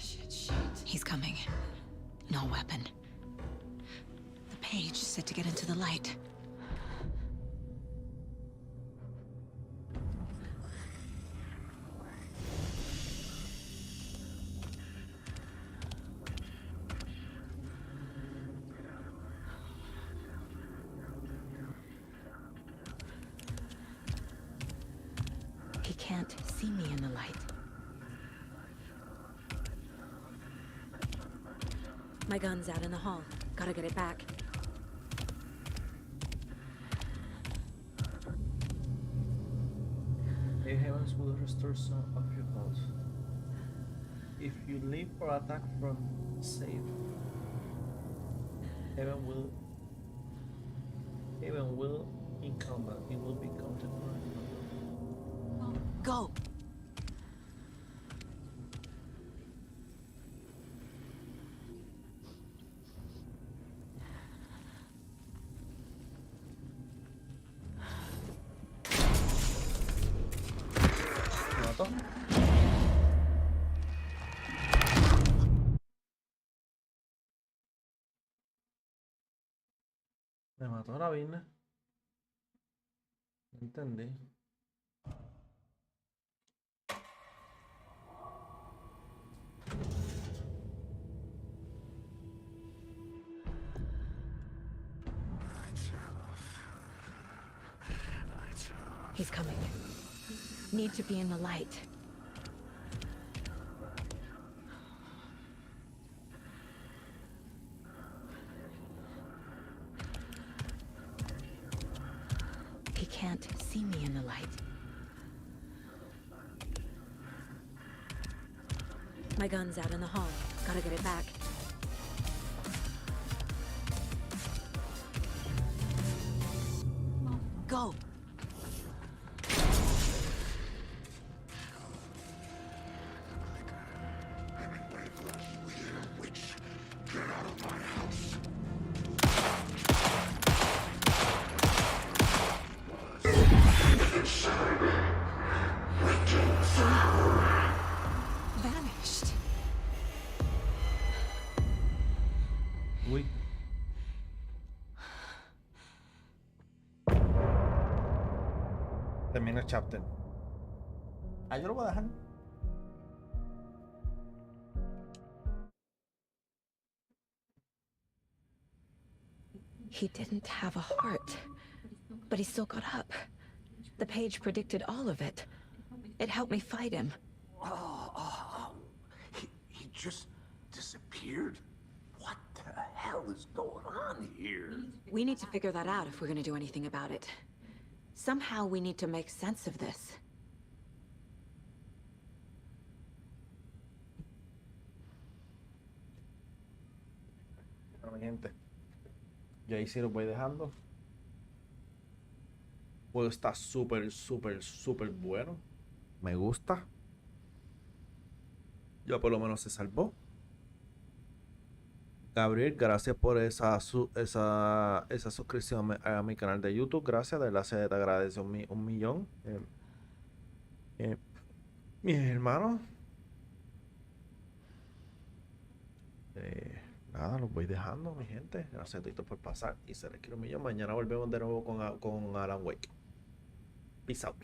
Shit. He's coming. No weapon. The page said to get into the light. can't see me in the light. My gun's out in the hall. Gotta get it back. The heavens will restore some of your health. If you leave or attack from safe, heaven will in combat. It will be counted for. Go! Me mató la vaina. No entendí. He's coming. Need to be in the light. He can't see me in the light. My gun's out in the hall. Gotta get it back. Go! Vanished. Uy. Termina el chapter. Ah, yo lo voy a dejar. He didn't have a heart, but he still got up. The page predicted all of it. It helped me fight him. He just disappeared? What the hell is going on here? We need to figure that out if we're gonna do anything about it. Somehow we need to make sense of this. Bueno, mi gente, yo ahí sí lo voy dejando. El juego está súper bueno. Me gusta. Ya por lo menos se salvó. Gabriel, gracias por esa suscripción a mi canal de YouTube. Gracias, de verdad se te agradece un millón. Mis hermanos. Nada, los voy dejando, mi gente. Gracias a todos por pasar y se les quiere un millón. Mañana volvemos de nuevo con Alan Wake. Peace out.